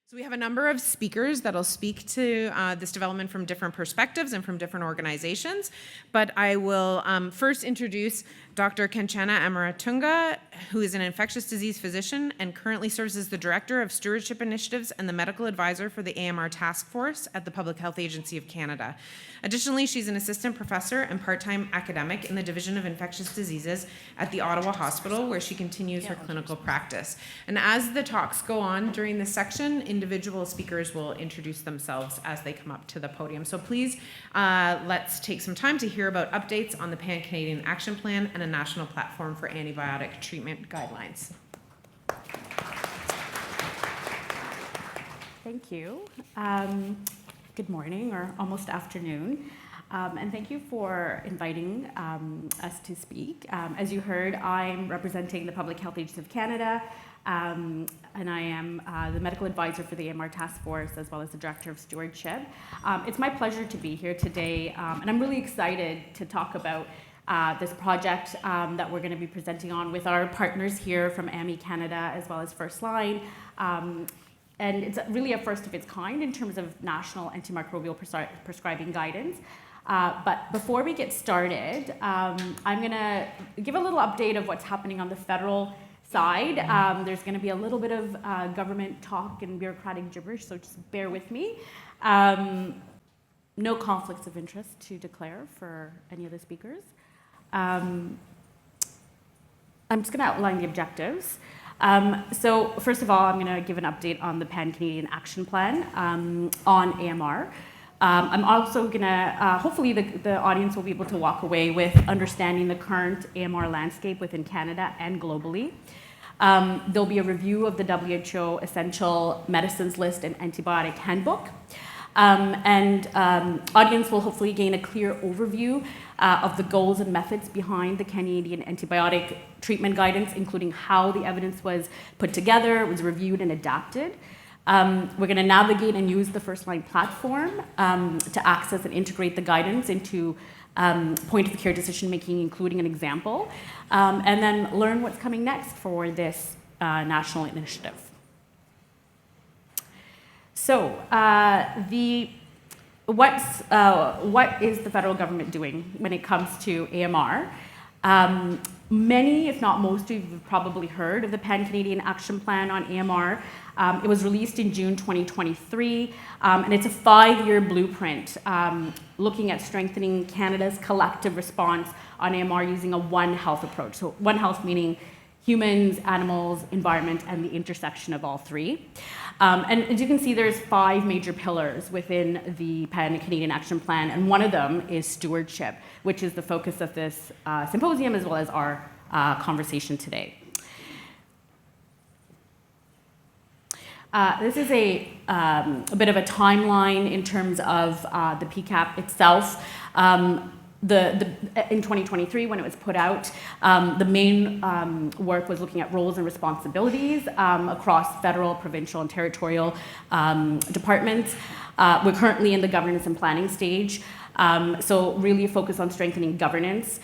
So we have a number of speakers that'll speak to this development from different perspectives and from different organizations, but I will first introduce Dr. Kanchana Amaratunga, who is an infectious disease physician and currently serves as the Director of Stewardship Initiatives and the Medical Advisor for the AMR Task Force at the Public Health Agency of Canada. Additionally, she's an assistant professor and part-time academic in the Division of Infectious Diseases at the Ottawa Hospital, where she continues her clinical practice. And as the talks go on during this section, individual speakers will introduce themselves as they come up to the podium. So please, let's take some time to hear about updates on the Pan-Canadian Action Plan and a national platform for antibiotic treatment guidelines. Thank you. Good morning, or almost afternoon. And thank you for inviting us to speak. As you heard, I'm representing the Public Health Agency of Canada, and I am the medical advisor for the AMR Task Force, as well as the Director of Stewardship. It's my pleasure to be here today, and I'm really excited to talk about this project that we're going to be presenting on with our partners here from AMMI Canada, as well as Firstline. And it's really a first of its kind in terms of national antimicrobial prescribing guidance. But before we get started, I'm going to give a little update of what's happening on the federal side. There's going to be a little bit of government talk and bureaucratic gibberish, so just bear with me. No conflicts of interest to declare for any of the speakers. I'm just going to outline the objectives. So first of all, I'm going to give an update on the Pan-Canadian Action Plan on AMR. I'm also going to, hopefully the audience will be able to walk away with understanding the current AMR landscape within Canada and globally. There'll be a review of the WHO Essential Medicines List and Antibiotic Handbook. Audience will hopefully gain a clear overview of the goals and methods behind the Canadian antibiotic treatment guidance, including how the evidence was put together, was reviewed and adapted. We're going to navigate and use the Firstline platform to access and integrate the guidance into point-of-care decision-making, including an example, and then learn what's coming next for this national initiative. So, what is the federal government doing when it comes to AMR? Many, if not most of you, have probably heard of the Pan-Canadian Action Plan on AMR. It was released in June 2023, and it's a 5-year blueprint looking at strengthening Canada's collective response on AMR using a One Health approach. So One Health meaning humans, animals, environment, and the intersection of all three. And as you can see, there's 5 major pillars within the Pan-Canadian Action Plan, and one of them is stewardship, which is the focus of this symposium as well as our conversation today. This is a bit of a timeline in terms of the PCAP itself. In 2023, when it was put out, the main work was looking at roles and responsibilities across federal, provincial, and territorial departments. We're currently in the governance and planning stage, so really focus on strengthening governance,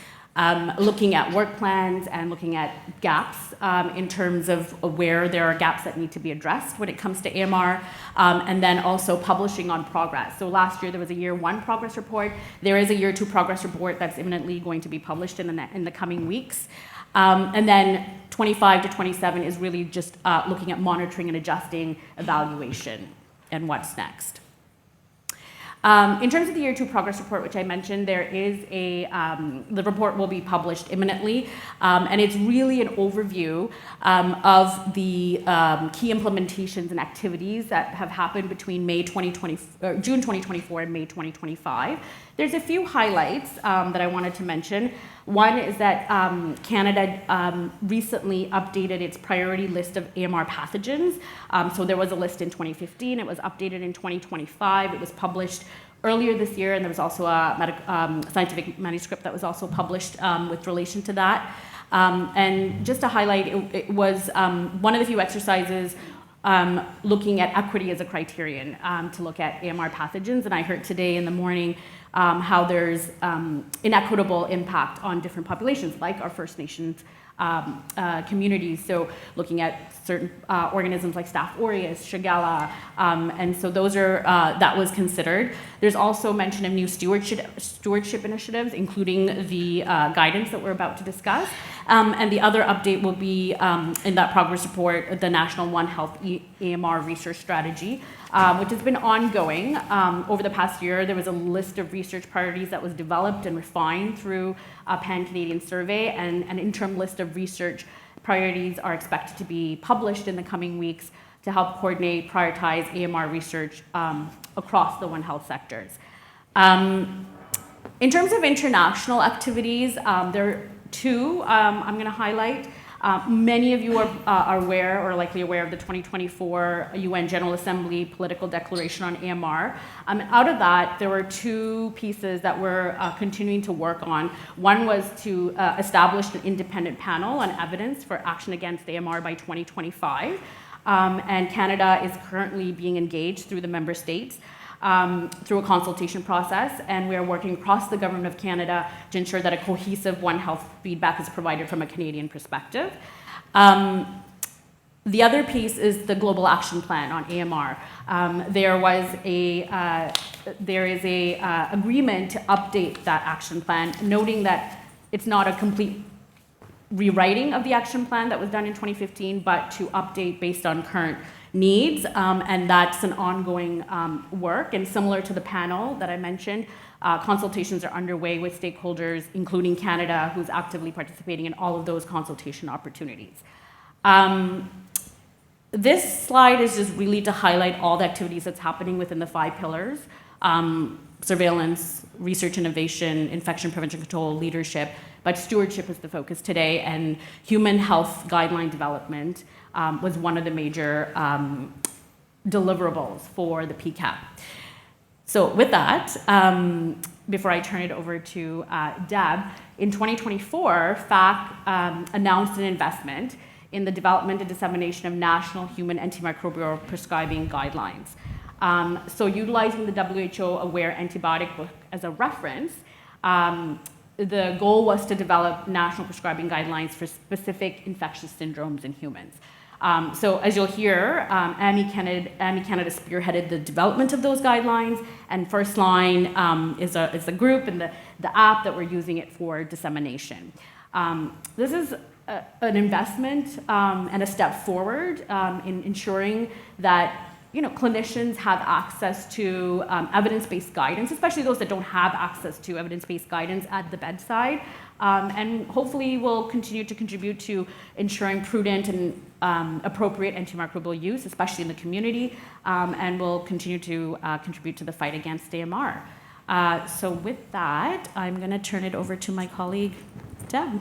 looking at work plans and looking at gaps in terms of where there are gaps that need to be addressed when it comes to AMR, and then also publishing on progress. So last year there was a year 1 progress report. There is a year 2 progress report that's imminently going to be published in the coming weeks. And then 25 to 27 is really just looking at monitoring and adjusting evaluation and what's next. In terms of the Year 2 progress report, which I mentioned, there is the report will be published imminently, and it's really an overview of the key implementations and activities that have happened between June 2024 and May 2025. There's a few highlights that I wanted to mention. One is that Canada recently updated its priority list of AMR pathogens. So there was a list in 2015, it was updated in 2025, it was published earlier this year, and there was also a scientific manuscript that was also published with relation to that. And just to highlight, it was one of the few exercises looking at equity as a criterion to look at AMR pathogens, and I heard today in the morning how there's inequitable impact on different populations, like our First Nations communities. So looking at certain organisms like Staph aureus, Shigella, and so those are, that was considered. There's also mention of new stewardship initiatives, including the guidance that we're about to discuss. And the other update will be in that progress report, the National One Health AMR research strategy, which has been ongoing. Over the past year, there was a list of research priorities that was developed and refined through a pan-Canadian survey, and an interim list of research priorities are expected to be published in the coming weeks to help coordinate, prioritize AMR research across the One Health sectors. In terms of international activities, there are two I'm going to highlight. Many of you are aware or likely aware of the 2024 UN General Assembly Political Declaration on AMR. Out of that, there were two pieces that we're continuing to work on. One was to establish an independent panel on evidence for action against AMR by 2025. And Canada is currently being engaged through the member states through a consultation process, and we are working across the Government of Canada to ensure that a cohesive One Health feedback is provided from a Canadian perspective. The other piece is the Global Action Plan on AMR. There is a agreement to update that action plan, noting that it's not a complete rewriting of the action plan that was done in 2015, but to update based on current needs, and that's an ongoing work. And similar to the panel that I mentioned, consultations are underway with stakeholders, including Canada, who's actively participating in all of those consultation opportunities. This slide is just really to highlight all the activities that's happening within the 5 pillars: surveillance, research innovation, infection prevention control, leadership, but stewardship is the focus today, and human health guideline development was one of the major deliverables for the PHAC. So with that, before I turn it over to Deb, in 2024, FRANÇAIS announced an investment in the development and dissemination of national human antimicrobial prescribing guidelines. So utilizing the WHO Aware Antibiotic Book as a reference, the goal was to develop national prescribing guidelines for specific infectious syndromes in humans. So as you'll hear, AMMI Canada spearheaded the development of those guidelines, and Firstline is a group and the app that we're using it for dissemination. This is an investment and a step forward in ensuring that clinicians have access to evidence-based guidance, especially those that don't have access to evidence-based guidance at the bedside, and hopefully will continue to contribute to ensuring prudent and appropriate antimicrobial use, especially in the community, and will continue to contribute to the fight against AMR. So with that, I'm going to turn it over to my colleague, Deb.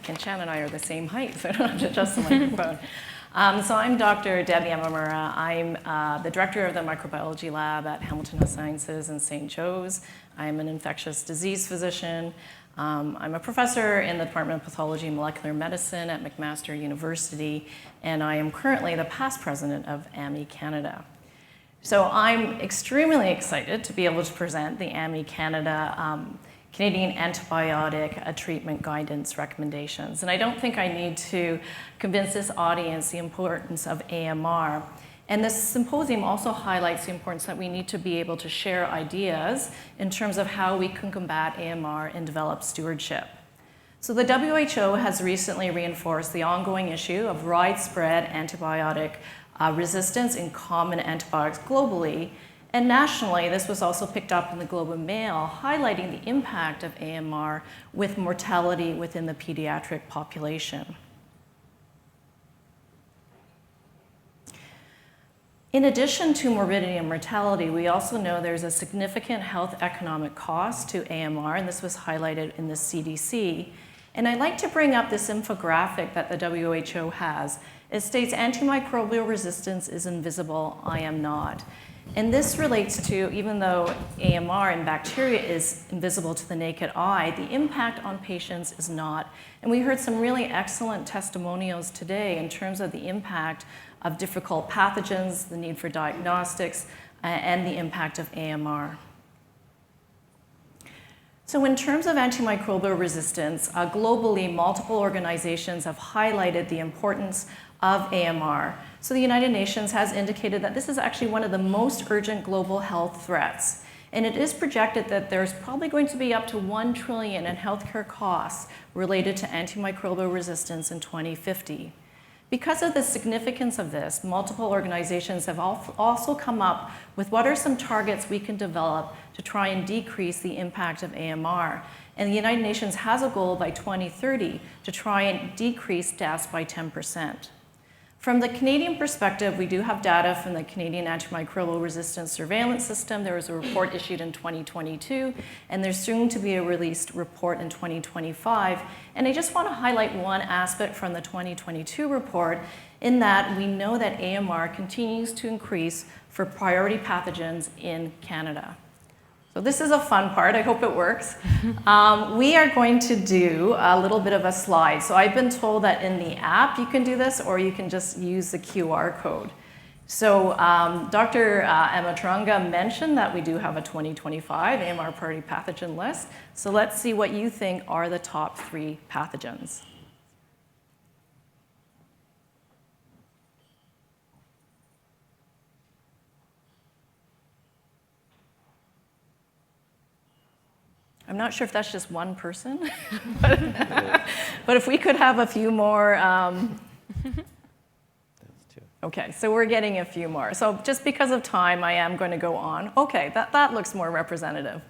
Kanchana and I are the same height, so I don't have to adjust the microphone. So I'm Dr. Debbie Yamamura. I'm the director of the microbiology lab at Hamilton Health Sciences in St. Joe's. I'm an infectious disease physician. I'm a professor in the Department of Pathology and Molecular Medicine at McMaster University, and I am currently the past president of AMMI Canada. So I'm extremely excited to be able to present the AMMI Canada Canadian antibiotic treatment guidance recommendations. And I don't think I need to convince this audience the importance of AMR. And this symposium also highlights the importance that we need to be able to share ideas in terms of how we can combat AMR and develop stewardship. So the WHO has recently reinforced the ongoing issue of widespread antibiotic resistance in common antibiotics globally. And nationally, this was also picked up in the Globe and Mail, highlighting the impact of AMR with mortality within the pediatric population. In addition to morbidity and mortality, we also know there's a significant health economic cost to AMR, and this was highlighted in the CDC. And I'd like to bring up this infographic that the WHO has. It states, antimicrobial resistance is invisible, I am not. And this relates to, even though AMR in bacteria is invisible to the naked eye, the impact on patients is not. And we heard some really excellent testimonials today in terms of the impact of difficult pathogens, the need for diagnostics, and the impact of AMR. So in terms of antimicrobial resistance, globally, multiple organizations have highlighted the importance of AMR. So the United Nations has indicated that this is actually one of the most urgent global health threats. And it is projected that there's probably going to be up to $1 trillion in healthcare costs related to antimicrobial resistance in 2050. Because of the significance of this, multiple organizations have also come up with what are some targets we can develop to try and decrease the impact of AMR. And the United Nations has a goal by 2030 to try and decrease deaths by 10%. From the Canadian perspective, we do have data from the Canadian Antimicrobial Resistance Surveillance System. There was a report issued in 2022, and there's soon to be a released report in 2025. And I just want to highlight one aspect from the 2022 report, in that we know that AMR continues to increase for priority pathogens in Canada. So this is a fun part. I hope it works. We are going to do a little bit of a slide. So I've been told that in the app you can do this, or you can just use the QR code. So Dr. Amaratunga mentioned that we do have a 2025 AMR priority pathogen list. So let's see what you think are the top 3 pathogens. I'm not sure if that's just one person, but if we could have a few more. Okay, so we're getting a few more. So just because of time, I am going to go on. Okay, that looks more representative.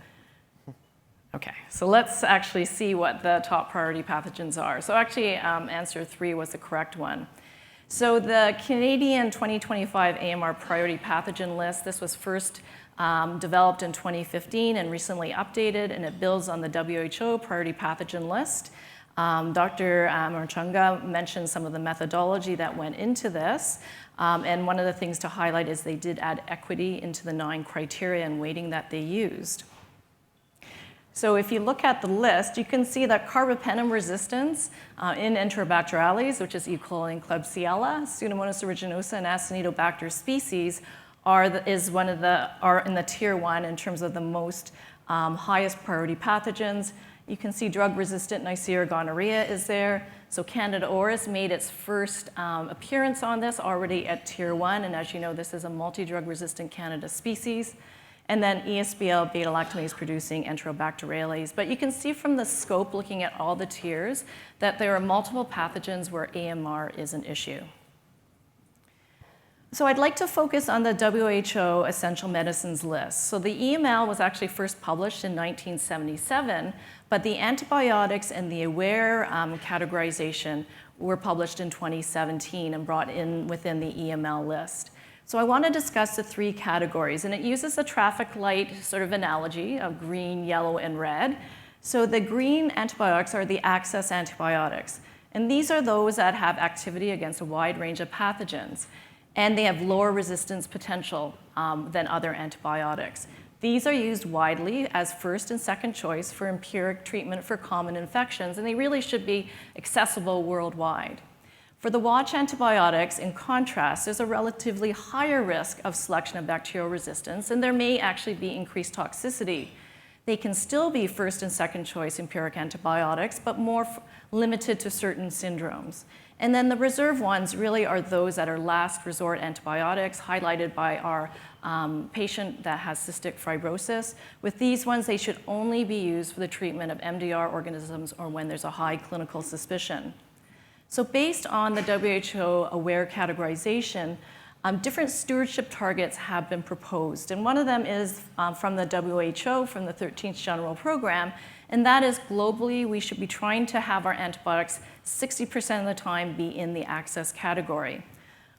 Okay, so let's actually see what the top priority pathogens are. So actually, answer 3 was the correct one. So the Canadian 2025 AMR priority pathogen list, this was first developed in 2015 and recently updated, and it builds on the WHO priority pathogen list. Dr. Amaratunga mentioned some of the methodology that went into this, and one of the things to highlight is they did add equity into the 9 criteria and weighting that they used. So if you look at the list, you can see that carbapenem resistance in Enterobacterales, which is E. coli and Klebsiella, Pseudomonas aeruginosa, and Acinetobacter species, are in the tier 1 in terms of the most highest priority pathogens. You can see drug-resistant Neisseria gonorrhea is there. So Candida auris made its first appearance on this already at tier 1, and as you know, this is a multi-drug resistant Candida species. And then ESBL beta-lactamase producing Enterobacterales. But you can see from the scope, looking at all the tiers, that there are multiple pathogens where AMR is an issue. So I'd like to focus on the WHO Essential Medicines list. So the EML was actually first published in 1977, but the antibiotics and the AWARE categorization were published in 2017 and brought in within the EML list. So I want to discuss the 3 categories, and it uses a traffic light sort of analogy of green, yellow, and red. So the green antibiotics are the access antibiotics, and these are those that have activity against a wide range of pathogens, and they have lower resistance potential than other antibiotics. These are used widely as first and second choice for empiric treatment for common infections, and they really should be accessible worldwide. For the watch antibiotics, in contrast, there's a relatively higher risk of selection of bacterial resistance, and there may actually be increased toxicity. They can still be first and second choice empiric antibiotics, but more limited to certain syndromes. And then the reserve ones really are those that are last resort antibiotics, highlighted by our patient that has cystic fibrosis. With these ones, they should only be used for the treatment of MDR organisms or when there's a high clinical suspicion. So based on the WHO AWARE categorization, different stewardship targets have been proposed. And one of them is from the WHO, from the 13th General Program, and that is globally we should be trying to have our antibiotics 60% of the time be in the access category.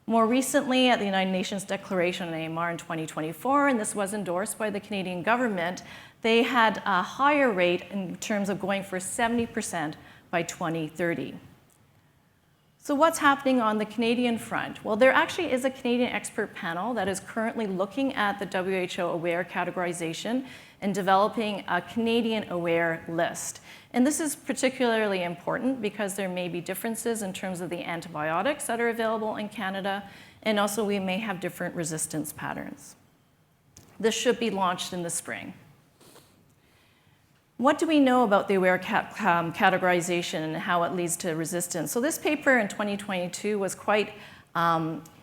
More recently, at the United Nations Declaration on AMR in 2024, and this was endorsed by the Canadian government, they had a higher rate in terms of going for 70% by 2030. So what's happening on the Canadian front? Well, there actually is a Canadian expert panel that is currently looking at the WHO AWARE categorization and developing a Canadian AWARE list. And this is particularly important because there may be differences in terms of the antibiotics that are available in Canada, and also we may have different resistance patterns. This should be launched in the spring. What do we know about the AWARE categorization and how it leads to resistance? So this paper in 2022 was quite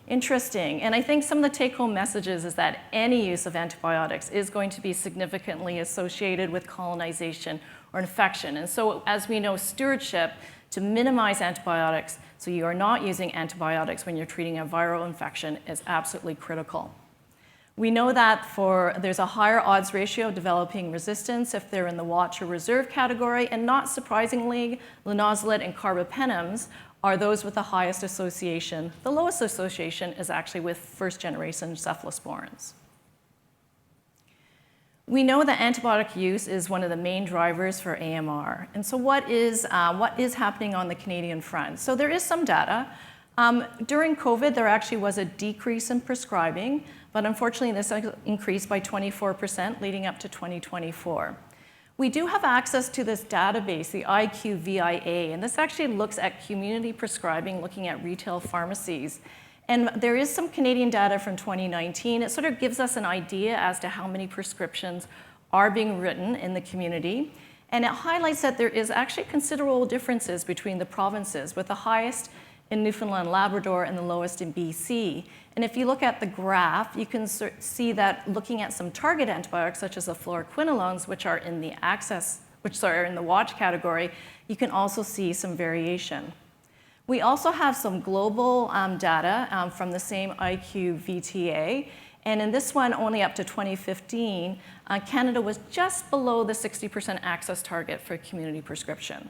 interesting. And I think some of the take-home messages is that any use of antibiotics is going to be significantly associated with colonization or infection. And so as we know, stewardship to minimize antibiotics, so you are not using antibiotics when you're treating a viral infection, is absolutely critical. We know that there's a higher odds ratio of developing resistance if they're in the watch or reserve category, and not surprisingly, linezolid and carbapenems are those with the highest association. The lowest association is actually with first-generation cephalosporins. We know that antibiotic use is one of the main drivers for AMR. And so what is happening on the Canadian front? So there is some data. During COVID, there actually was a decrease in prescribing, but unfortunately this increased by 24% leading up to 2024. We do have access to this database, the IQVIA, and this actually looks at community prescribing, looking at retail pharmacies. And there is some Canadian data from 2019. It sort of gives us an idea as to how many prescriptions are being written in the community. And it highlights that there is actually considerable differences between the provinces, with the highest in Newfoundland and Labrador and the lowest in BC. And if you look at the graph, you can see that looking at some target antibiotics, such as the fluoroquinolones, which are in the in the watch category, you can also see some variation. We also have some global data from the same IQVIA, and in this one, only up to 2015, Canada was just below the 60% access target for community prescription.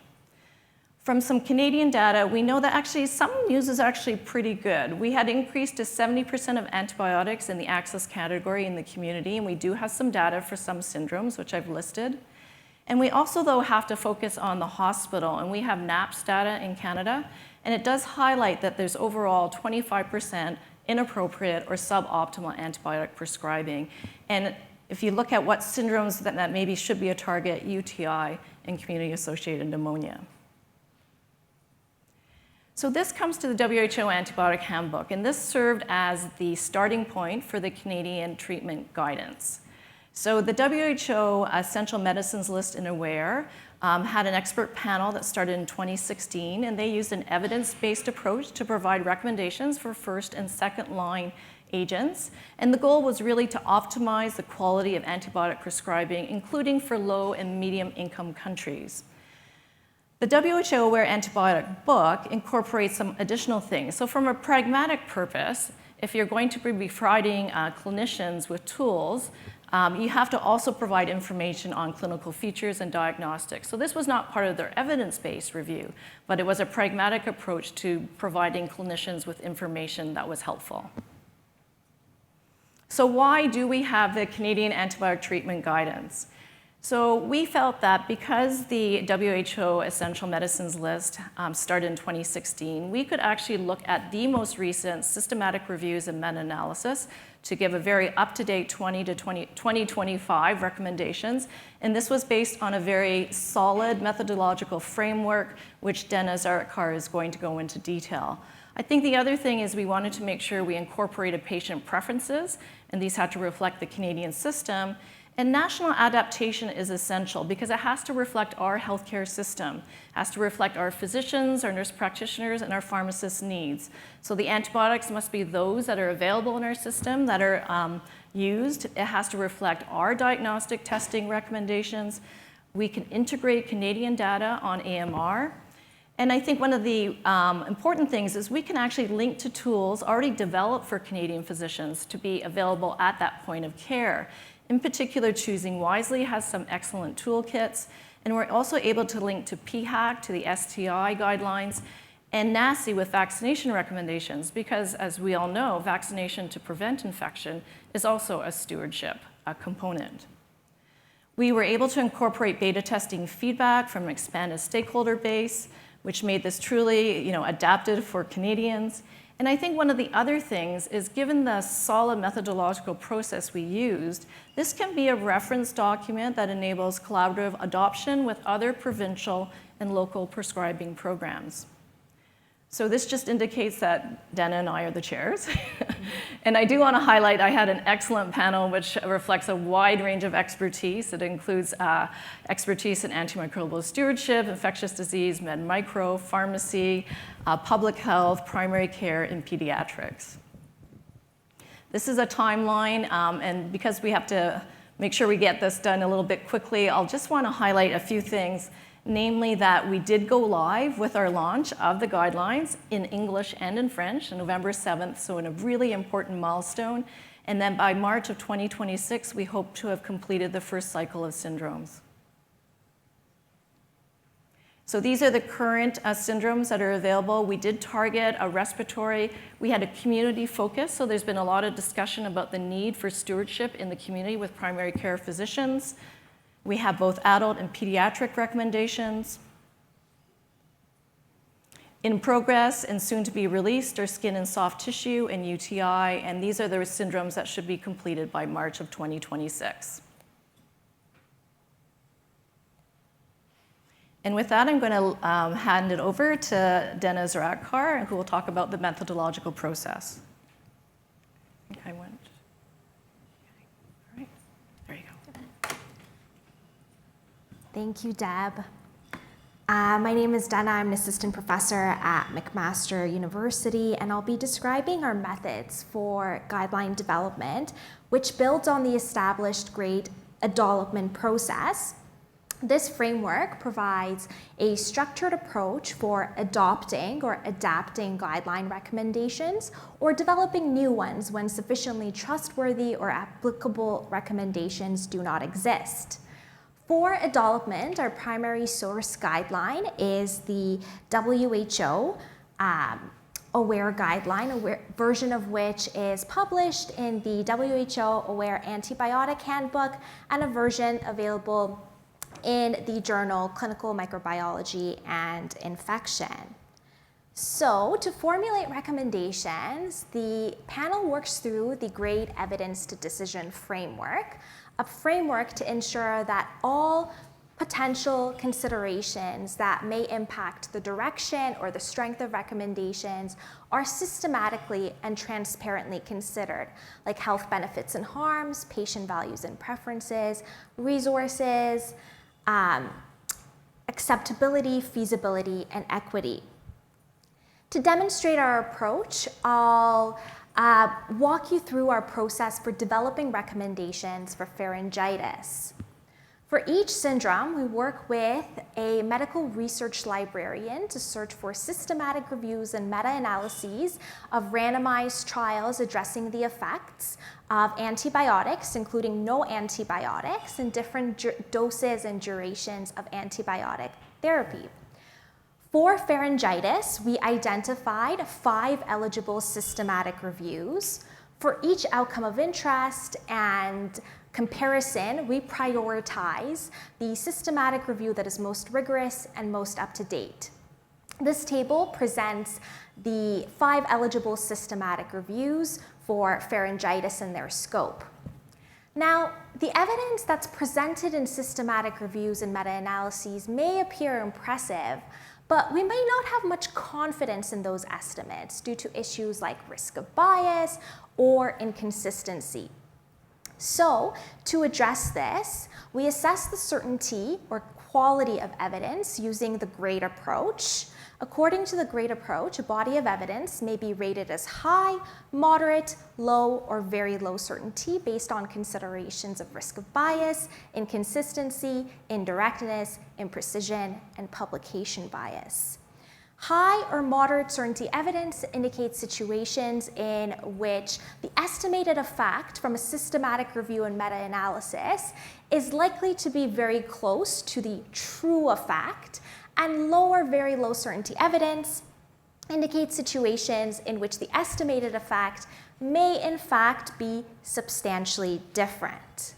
From some Canadian data, we know that actually some news is actually pretty good. We had increased to 70% of antibiotics in the access category in the community, and we do have some data for some syndromes, which I've listed. And we also, though, have to focus on the hospital, and we have NAPS data in Canada, and it does highlight that there's overall 25% inappropriate or suboptimal antibiotic prescribing. And if you look at what syndromes that maybe should be a target, UTI and community-associated pneumonia. So this comes to the WHO Antibiotic Handbook, and this served as the starting point for the Canadian treatment guidance. So the WHO Essential Medicines List in AWARE had an expert panel that started in 2016, and they used an evidence-based approach to provide recommendations for first and second line agents. And the goal was really to optimize the quality of antibiotic prescribing, including for low and medium income countries. The WHO AWARE Antibiotic Book incorporates some additional things. So from a pragmatic purpose, if you're going to be providing clinicians with tools, you have to also provide information on clinical features and diagnostics. So this was not part of their evidence-based review, but it was a pragmatic approach to providing clinicians with information that was helpful. So why do we have the Canadian Antibiotic Treatment Guidance? So we felt that because the WHO Essential Medicines List started in 2016, we could actually look at the most recent systematic reviews and meta-analysis to give a very up-to-date 2025 recommendations. And this was based on a very solid methodological framework, which Dena Zeraatkar is going to go into detail. I think the other thing is we wanted to make sure we incorporated patient preferences, and these had to reflect the Canadian system. And national adaptation is essential because it has to reflect our healthcare system, has to reflect our physicians, our nurse practitioners, and our pharmacists' needs. So the antibiotics must be those that are available in our system that are used. It has to reflect our diagnostic testing recommendations. We can integrate Canadian data on AMR. And I think one of the important things is we can actually link to tools already developed for Canadian physicians to be available at that point of care. In particular, Choosing Wisely has some excellent toolkits, and we're also able to link to PHAC, to the STI guidelines, and NACI with vaccination recommendations, because as we all know, vaccination to prevent infection is also a stewardship component. We were able to incorporate beta testing feedback from an expanded stakeholder base, which made this truly adapted for Canadians. And I think one of the other things is, given the solid methodological process we used, this can be a reference document that enables collaborative adoption with other provincial and local prescribing programs. So this just indicates that Dena and I are the chairs. And I do want to highlight, I had an excellent panel which reflects a wide range of expertise. It includes expertise in antimicrobial stewardship, infectious disease, med micro, pharmacy, public health, primary care, and pediatrics. This is a timeline, and because we have to make sure we get this done a little bit quickly, I'll just want to highlight a few things, namely that we did go live with our launch of the guidelines in English and in French on November 7th, so in a really important milestone. And then by March of 2026, we hope to have completed the first cycle of syndromes. So these are the current syndromes that are available. We did target a respiratory. We had a community focus, so there's been a lot of discussion about the need for stewardship in the community with primary care physicians. We have both adult and pediatric recommendations. In progress and soon to be released are skin and soft tissue and UTI, and these are the syndromes that should be completed by March of 2026. And with that, I'm going to hand it over to Dena Zeraatkar, who will talk about the methodological process. I think I went. Okay. All right. There you go. Thank you, Deb. My name is Dena. I'm an assistant professor at McMaster University, and I'll be describing our methods for guideline development, which builds on the established grade development process. This framework provides a structured approach for adopting or adapting guideline recommendations or developing new ones when sufficiently trustworthy or applicable recommendations do not exist. For development, our primary source guideline is the WHO AWARE guideline, a version of which is published in the WHO AWARE Antibiotic Handbook, and a version available in the journal Clinical Microbiology and Infection. So to formulate recommendations, the panel works through the grade evidence to decision framework, a framework to ensure that all potential considerations that may impact the direction or the strength of recommendations are systematically and transparently considered, like health benefits and harms, patient values and preferences, resources, acceptability, feasibility, and equity. To demonstrate our approach, I'll walk you through our process for developing recommendations for pharyngitis. For each syndrome, we work with a medical research librarian to search for systematic reviews and meta-analyses of randomized trials addressing the effects of antibiotics, including no antibiotics, and different doses and durations of antibiotic therapy. For pharyngitis, we identified 5 eligible systematic reviews. For each outcome of interest and comparison, we prioritize the systematic review that is most rigorous and most up-to-date. This table presents the 5 eligible systematic reviews for pharyngitis and their scope. Now, the evidence that's presented in systematic reviews and meta-analyses may appear impressive, but we may not have much confidence in those estimates due to issues like risk of bias or inconsistency. So, to address this, we assess the certainty or quality of evidence using the grade approach. According to the grade approach, a body of evidence may be rated as high, moderate, low, or very low certainty based on considerations of risk of bias, inconsistency, indirectness, imprecision, and publication bias. High or moderate certainty evidence indicates situations in which the estimated effect from a systematic review and meta-analysis is likely to be very close to the true effect, and low or very low certainty evidence indicates situations in which the estimated effect may in fact be substantially different.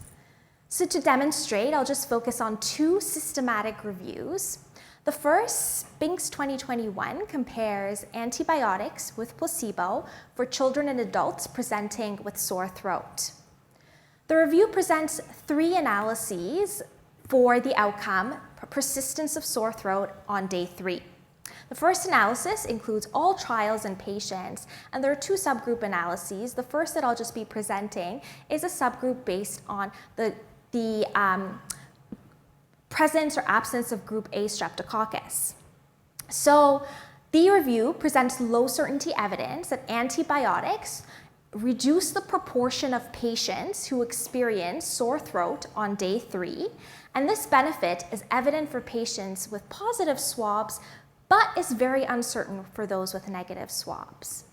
So to demonstrate, I'll just focus on 2 systematic reviews. The first, Spinks 2021, compares antibiotics with placebo for children and adults presenting with sore throat. The review presents 3 analyses for the outcome, persistence of sore throat on day 3. The first analysis includes all trials and patients, and there are two subgroup analyses. The first that I'll just be presenting is a subgroup based on the presence or absence of group A streptococcus. So the review presents low certainty evidence that antibiotics reduce the proportion of patients who experience sore throat on day 3, and this benefit is evident for patients with positive swabs, but is very uncertain for those with negative swabs.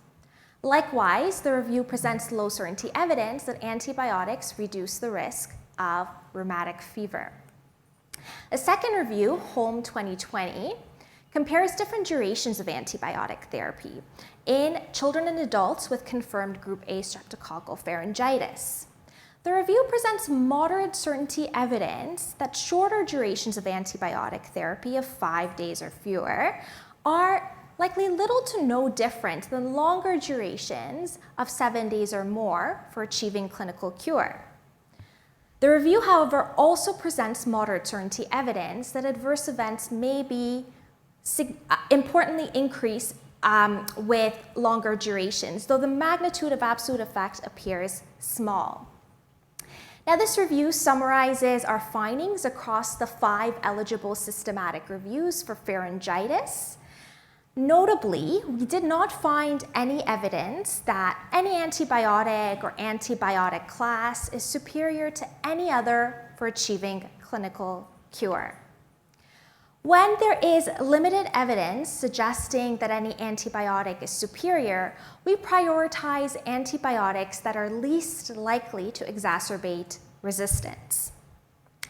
Likewise, the review presents low certainty evidence that antibiotics reduce the risk of rheumatic fever. The second review, Home 2020, compares different durations of antibiotic therapy in children and adults with confirmed group A streptococcal pharyngitis. The review presents moderate certainty evidence that shorter durations of antibiotic therapy of 5 days or fewer are likely little to no different than longer durations of 7 days or more for achieving clinical cure. The review, however, also presents moderate certainty evidence that adverse events may be importantly increase with longer durations, though the magnitude of absolute effect appears small. Now, this review summarizes our findings across the 5 eligible systematic reviews for pharyngitis. Notably, we did not find any evidence that any antibiotic or antibiotic class is superior to any other for achieving clinical cure. When there is limited evidence suggesting that any antibiotic is superior, we prioritize antibiotics that are least likely to exacerbate resistance.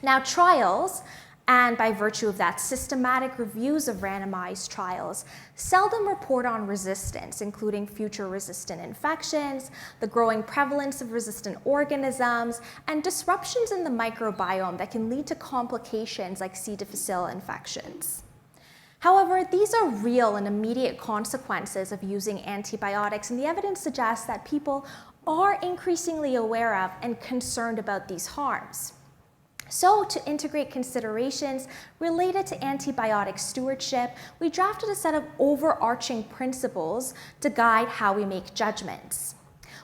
Now, trials, and by virtue of that, systematic reviews of randomized trials seldom report on resistance, including future resistant infections, the growing prevalence of resistant organisms, and disruptions in the microbiome that can lead to complications like C. difficile infections. However, these are real and immediate consequences of using antibiotics, and the evidence suggests that people are increasingly aware of and concerned about these harms. So, to integrate considerations related to antibiotic stewardship, we drafted a set of overarching principles to guide how we make judgments.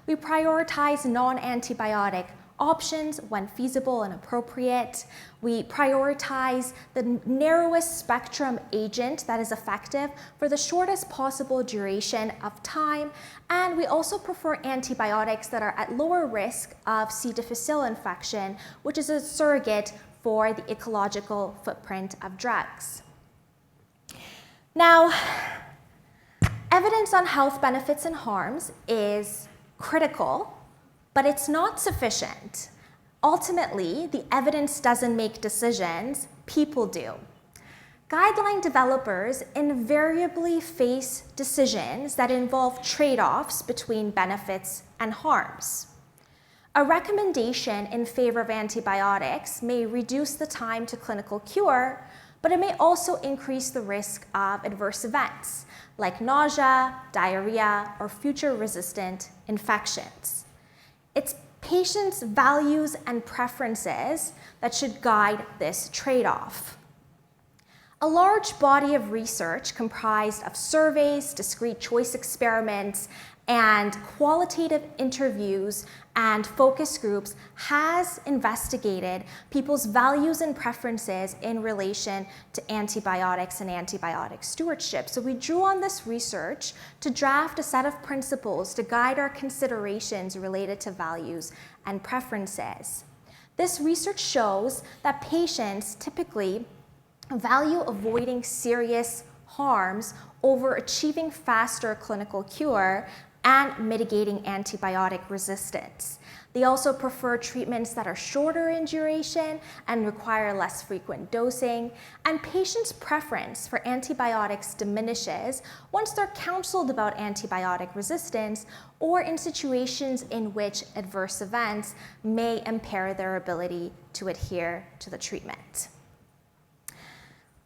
We prioritize non-antibiotic options when feasible and appropriate. We prioritize the narrowest spectrum agent that is effective for the shortest possible duration of time, and we also prefer antibiotics that are at lower risk of C. difficile infection, which is a surrogate for the ecological footprint of drugs. Now, evidence on health benefits and harms is critical, but it's not sufficient. Ultimately, the evidence doesn't make decisions, people do. Guideline developers invariably face decisions that involve trade-offs between benefits and harms. A recommendation in favor of antibiotics may reduce the time to clinical cure, but it may also increase the risk of adverse events like nausea, diarrhea, or future resistant infections. It's patients' values and preferences that should guide this trade-off. A large body of research comprised of surveys, discrete choice experiments, and qualitative interviews and focus groups has investigated people's values and preferences in relation to antibiotics and antibiotic stewardship. So we drew on this research to draft a set of principles to guide our considerations related to values and preferences. This research shows that patients typically value avoiding serious harms over achieving faster clinical cure and mitigating antibiotic resistance. They also prefer treatments that are shorter in duration and require less frequent dosing, and patients' preference for antibiotics diminishes once they're counseled about antibiotic resistance or in situations in which adverse events may impair their ability to adhere to the treatment.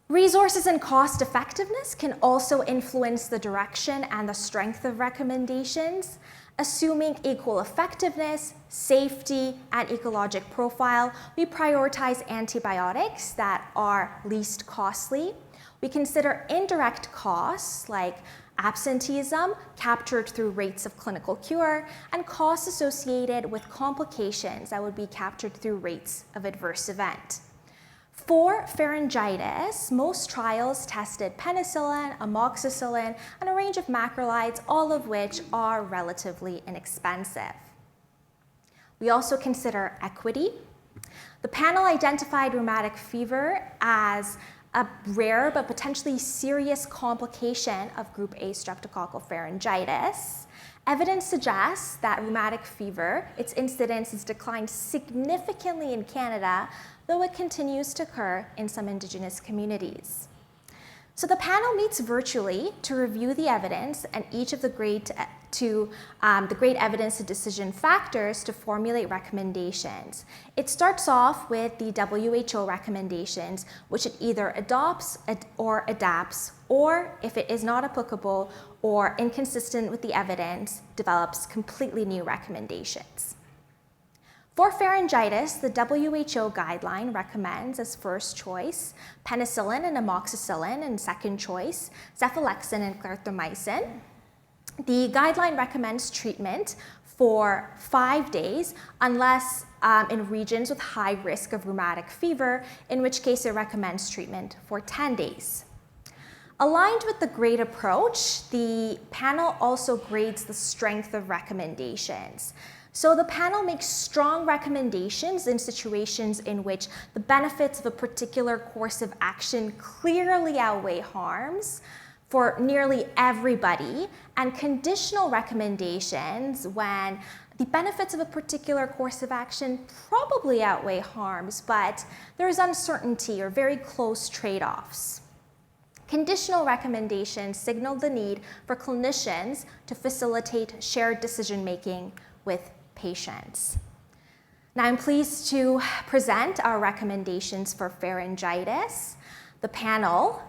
Resources and cost effectiveness can also influence the direction and the strength of recommendations. Assuming equal effectiveness, safety, and ecologic profile, we prioritize antibiotics that are least costly, We consider indirect costs like absenteeism captured through rates of clinical cure, and costs associated with complications that would be captured through rates of adverse event. For pharyngitis, most trials tested penicillin, amoxicillin, and a range of macrolides, all of which are relatively inexpensive. We also consider equity. The panel identified rheumatic fever as a rare but potentially serious complication of group A streptococcal pharyngitis. Evidence suggests that rheumatic fever, its incidence has declined significantly in Canada, though it continues to occur in some Indigenous communities. So the panel meets virtually to review the evidence and each of the great evidence to decision factors to formulate recommendations. It starts off with the WHO recommendations, which it either adopts or adapts, or if it is not applicable or inconsistent with the evidence, develops completely new recommendations. For pharyngitis, the WHO guideline recommends as first choice penicillin and amoxicillin, and second choice cephalexin and clarithromycin. The guideline recommends treatment for 5 days unless in regions with high risk of rheumatic fever, in which case it recommends treatment for 10 days. Aligned with the grade approach, the panel also grades the strength of recommendations. So the panel makes strong recommendations in situations in which the benefits of a particular course of action clearly outweigh harms for nearly everybody, and conditional recommendations when the benefits of a particular course of action probably outweigh harms, but there is uncertainty or very close trade-offs. Conditional recommendations signal the need for clinicians to facilitate shared decision-making with patients. Now I'm pleased to present our recommendations for pharyngitis. The panel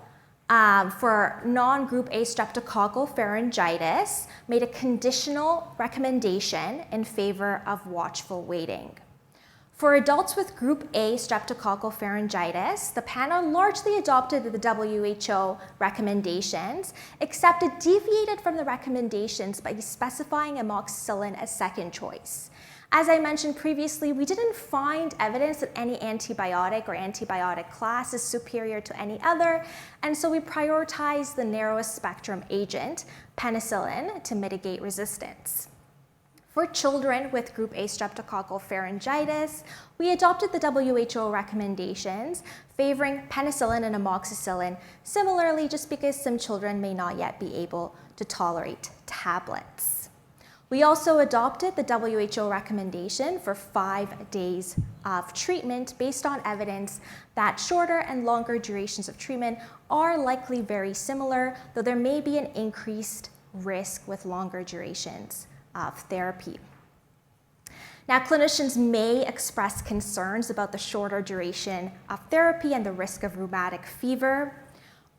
for non-group A streptococcal pharyngitis made a conditional recommendation in favor of watchful waiting. For adults with group A streptococcal pharyngitis, the panel largely adopted the WHO recommendations, except it deviated from the recommendations by specifying amoxicillin as second choice. As I mentioned previously, we didn't find evidence that any antibiotic or antibiotic class is superior to any other, and so we prioritized the narrowest spectrum agent, penicillin, to mitigate resistance. For children with group A streptococcal pharyngitis, we adopted the WHO recommendations favoring penicillin and amoxicillin, similarly just because some children may not yet be able to tolerate tablets. We also adopted the WHO recommendation for 5 days of treatment based on evidence that shorter and longer durations of treatment are likely very similar, though there may be an increased risk with longer durations of therapy. Now, clinicians may express concerns about the shorter duration of therapy and the risk of rheumatic fever.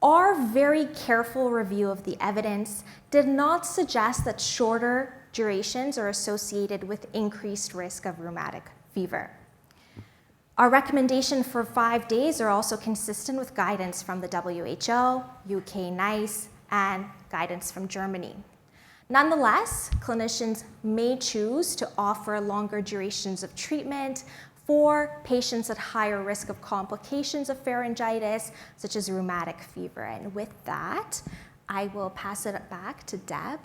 Our very careful review of the evidence did not suggest that shorter durations are associated with increased risk of rheumatic fever. Our recommendation for 5 days are also consistent with guidance from the WHO, UK NICE, and guidance from Germany. Nonetheless, clinicians may choose to offer longer durations of treatment for patients at higher risk of complications of pharyngitis, such as rheumatic fever. And with that, I will pass it back to Deb.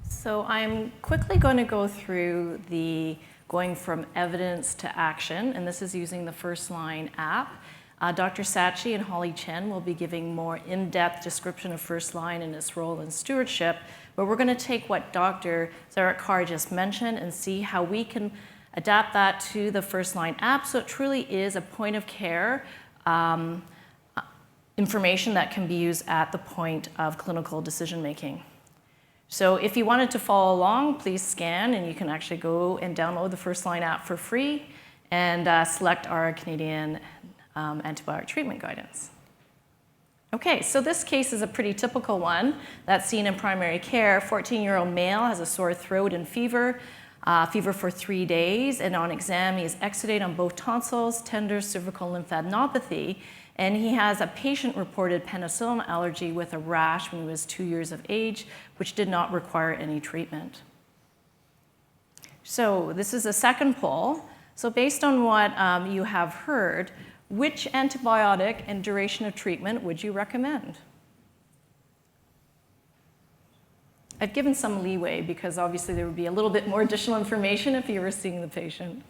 So I'm quickly going to go through the going from evidence to action, and this is using the Firstline app. Dr. Saatchi and Holly Chen will be giving more in-depth description of Firstline and its role in stewardship, but we're going to take what Dr. Zeraatkar just mentioned and see how we can adapt that to the Firstline app so it truly is a point of care information that can be used at the point of clinical decision making. So if you wanted to follow along, please scan and you can actually go and download the Firstline app for free and select our Canadian antibiotic treatment guidance. Okay, so this case is a pretty typical one that's seen in primary care. 14-year-old male has a sore throat and fever. fever for 3 days, and on exam he has exudate on both tonsils, tender cervical lymphadenopathy, and he has a patient-reported penicillin allergy with a rash when he was 2 years of age, which did not require any treatment. So this is a second poll. So based on what you have heard, which antibiotic and duration of treatment would you recommend? I've given some leeway because obviously there would be a little bit more additional information if you were seeing the patient.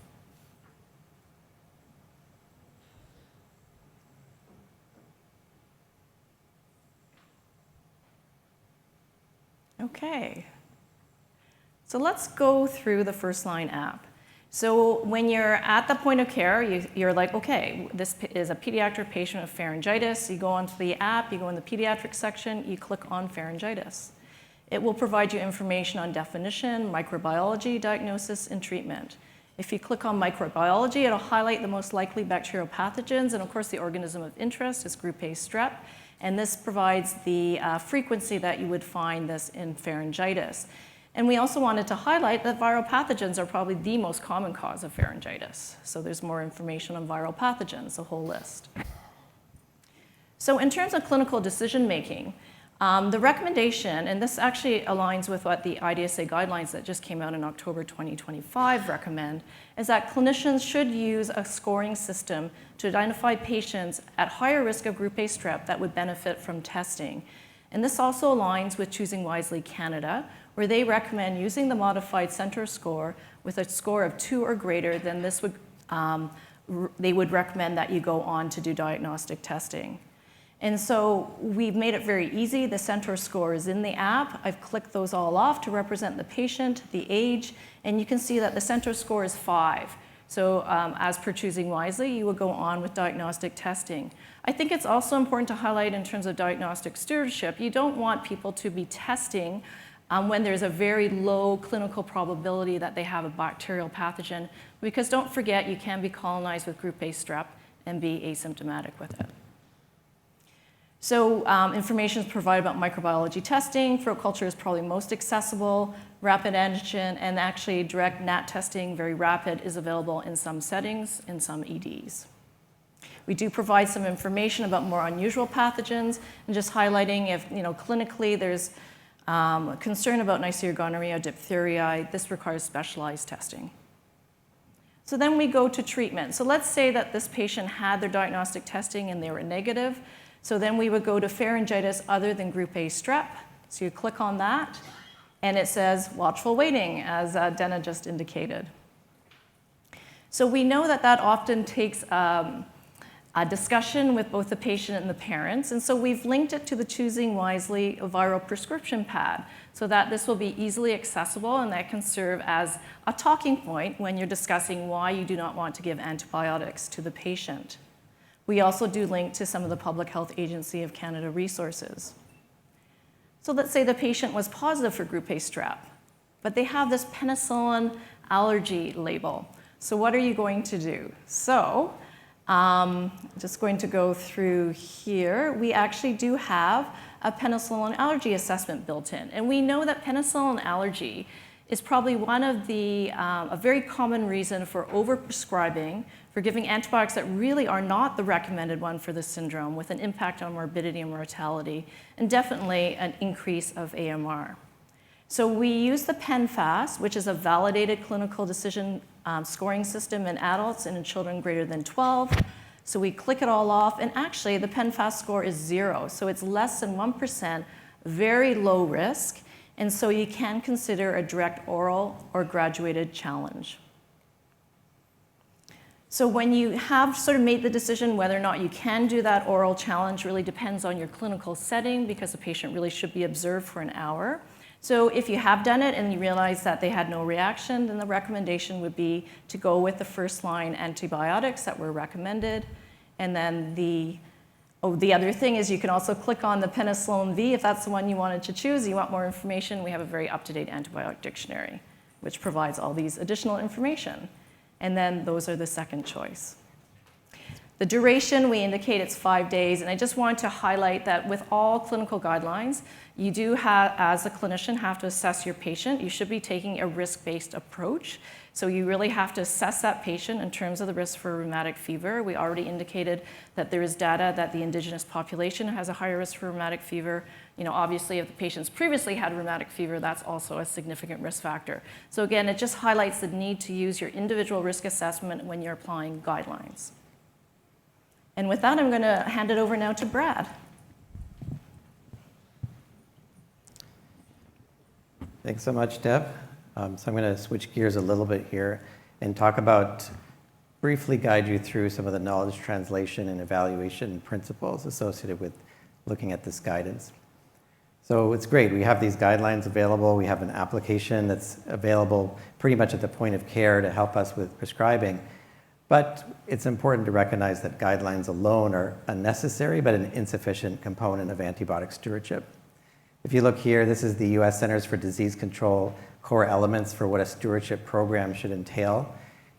Okay. So let's go through the Firstline app. So when you're at the point of care, you're like, okay, this is a pediatric patient with pharyngitis. You go onto the app, you go in the pediatric section, you click on pharyngitis. It will provide you information on definition, microbiology, diagnosis, and treatment. If you click on microbiology, it'll highlight the most likely bacterial pathogens, and of course the organism of interest is group A strep, and this provides the frequency that you would find this in pharyngitis. And we also wanted to highlight that viral pathogens are probably the most common cause of pharyngitis. So there's more information on viral pathogens, a whole list. So in terms of clinical decision making, the recommendation, and this actually aligns with what the IDSA guidelines that just came out in October 2025 recommend, is that clinicians should use a scoring system to identify patients at higher risk of group A strep that would benefit from testing. And this also aligns with Choosing Wisely Canada, where they recommend using the modified center score with a score of 2 or greater, then this would, they would recommend that you go on to do diagnostic testing. And so we've made it very easy. The center score is in the app. I've clicked those all off to represent the patient, the age, and you can see that the center score is 5. So as per Choosing Wisely, you would go on with diagnostic testing. I think it's also important to highlight in terms of diagnostic stewardship, you don't want people to be testing when there's a very low clinical probability that they have a bacterial pathogen, because don't forget, you can be colonized with group A strep and be asymptomatic with it. So information is provided about microbiology testing. Throat culture is probably most accessible. Rapid antigen and actually direct NAT testing, very rapid, is available in some settings, in some EDs. We do provide some information about more unusual pathogens, and just highlighting if, clinically there's concern about Neisseria gonorrhea, diphtheria, this requires specialized testing. So then we go to treatment. So let's say that this patient had their diagnostic testing and they were negative. So then we would go to pharyngitis other than group A strep. So you click on that, and it says watchful waiting, as Dena just indicated. So we know that that often takes a discussion with both the patient and the parents, and so we've linked it to the Choosing Wisely viral prescription pad so that this will be easily accessible and that can serve as a talking point when you're discussing why you do not want to give antibiotics to the patient. We also do link to some of the Public Health Agency of Canada resources. So let's say the patient was positive for group A strep, but they have this penicillin allergy label. So what are you going to do? So just going to go through here. We actually do have a penicillin allergy assessment built in. And we know that penicillin allergy is probably one of the, a very common reason for overprescribing, for giving antibiotics that really are not the recommended one for this syndrome, with an impact on morbidity and mortality, and definitely an increase of AMR. So we use the PenFast, which is a validated clinical decision scoring system in adults and in children greater than 12. So we click it all off, and actually the PenFast score is 0, so it's less than 1%, very low risk, and so you can consider a direct oral or graduated challenge. So when you have sort of made the decision whether or not you can do that oral challenge really depends on your clinical setting, because the patient really should be observed for an hour. So if you have done it and you realize that they had no reaction, then the recommendation would be to go with the first-line antibiotics that were recommended. And then the other thing is you can also click on the penicillin V if that's the one you wanted to choose. You want more information, we have a very up-to-date antibiotic dictionary, which provides all these additional information. And then those are the second choice. The duration, we indicate it's 5 days, and I just want to highlight that with all clinical guidelines, you do have, as a clinician, have to assess your patient. You should be taking a risk-based approach. So you really have to assess that patient in terms of the risk for rheumatic fever. We already indicated that there is data that the Indigenous population has a higher risk for rheumatic fever. Obviously, if the patients previously had rheumatic fever, that's also a significant risk factor. So again, it just highlights the need to use your individual risk assessment when you're applying guidelines. And with that, I'm going to hand it over now to Brad. Thanks so much, Deb. So I'm going to switch gears a little bit here and talk about, briefly guide you through some of the knowledge translation and evaluation principles associated with looking at this guidance. So it's great. We have these guidelines available. We have an application that's available pretty much at the point of care to help us with prescribing. But it's important to recognize that guidelines alone are unnecessary but an insufficient component of antibiotic stewardship. If you look here, this is the U.S. Centers for Disease Control core elements for what a stewardship program should entail.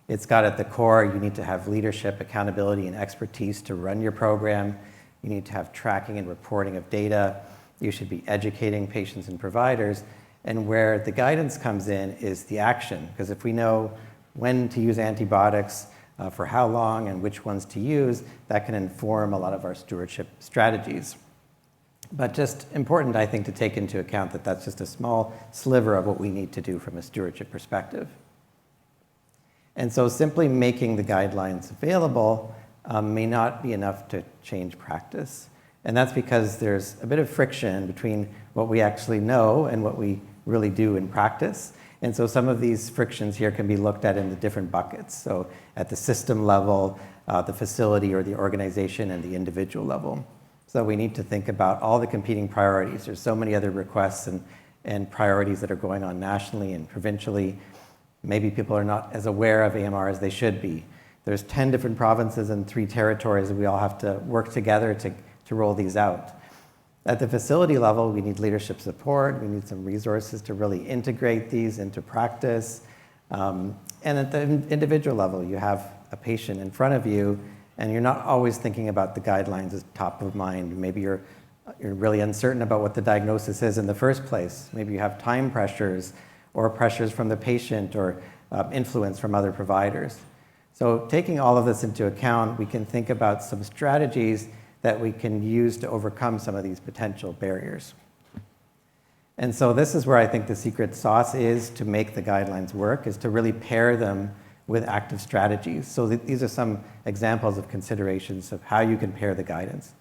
It's got at the core, you need to have leadership, accountability, and expertise to run your program. You need to have tracking and reporting of data. You should be educating patients and providers. And where the guidance comes in is the action, because if we know when to use antibiotics, for how long, and which ones to use, that can inform a lot of our stewardship strategies. But just important, I think, to take into account that that's just a small sliver of what we need to do from a stewardship perspective. And so simply making the guidelines available may not be enough to change practice. And that's because there's a bit of friction between what we actually know and what we really do in practice. And so some of these frictions here can be looked at in the different buckets. So at the system level, the facility or the organization, and the individual level. So we need to think about all the competing priorities. There's so many other requests and priorities that are going on nationally and provincially. Maybe people are not as aware of AMR as they should be. There's 10 different provinces and 3 territories, and we all have to work together to roll these out. At the facility level, we need leadership support. We need some resources to really integrate these into practice. And at the individual level, you have a patient in front of you, and you're not always thinking about the guidelines as top of mind. Maybe you're really uncertain about what the diagnosis is in the first place. Maybe you have time pressures or pressures from the patient or influence from other providers. So taking all of this into account, we can think about some strategies that we can use to overcome some of these potential barriers. And so this is where I think the secret sauce is to make the guidelines work, is to really pair them with active strategies. So these are some examples of considerations of how you can pair the guidance.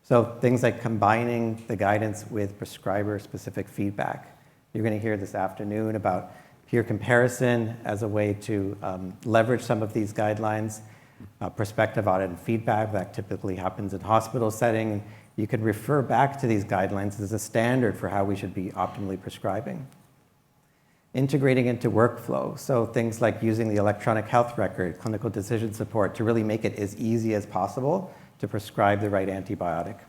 So things like combining the guidance with prescriber-specific feedback. You're going to hear this afternoon about peer comparison as a way to leverage some of these guidelines. Prospective audit and feedback, that typically happens in hospital setting. You can refer back to these guidelines as a standard for how we should be optimally prescribing. Integrating into workflow, so things like using the electronic health record, clinical decision support, to really make it as easy as possible to prescribe the right antibiotic.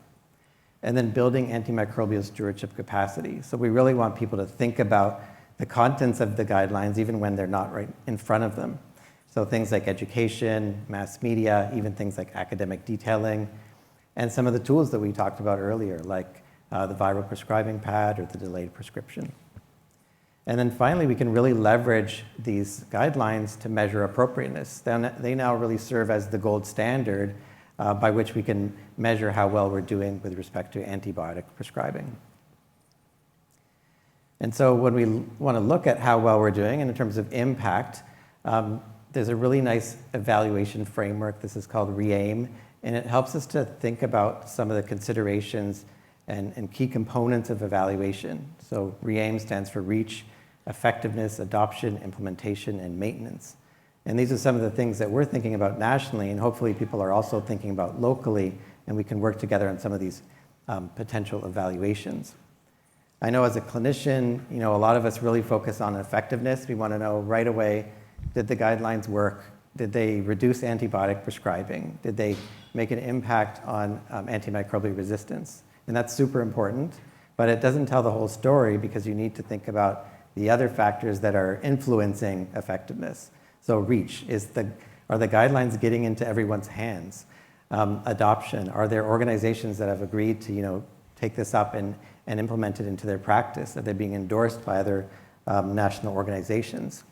And then building antimicrobial stewardship capacity. So we really want people to think about the contents of the guidelines even when they're not right in front of them. So things like education, mass media, even things like academic detailing, and some of the tools that we talked about earlier, like the viral prescribing pad or the delayed prescription. And then finally, we can really leverage these guidelines to measure appropriateness. They now really serve as the gold standard by which we can measure how well we're doing with respect to antibiotic prescribing. And so when we want to look at how well we're doing in terms of impact, there's a really nice evaluation framework. This is called REAIM, and it helps us to think about some of the considerations and key components of evaluation. So REAIM stands for reach, effectiveness, adoption, implementation, and maintenance. And these are some of the things that we're thinking about nationally, and hopefully people are also thinking about locally, and we can work together on some of these potential evaluations. I know as a clinician, a lot of us really focus on effectiveness. We want to know right away, did the guidelines work? Did they reduce antibiotic prescribing? Did they make an impact on antimicrobial resistance? And that's super important, but it doesn't tell the whole story because you need to think about the other factors that are influencing effectiveness. So reach, are the guidelines getting into everyone's hands? adoption? Are there organizations that have agreed to, take this up and implement it into their practice? Are they being endorsed by other national organizations?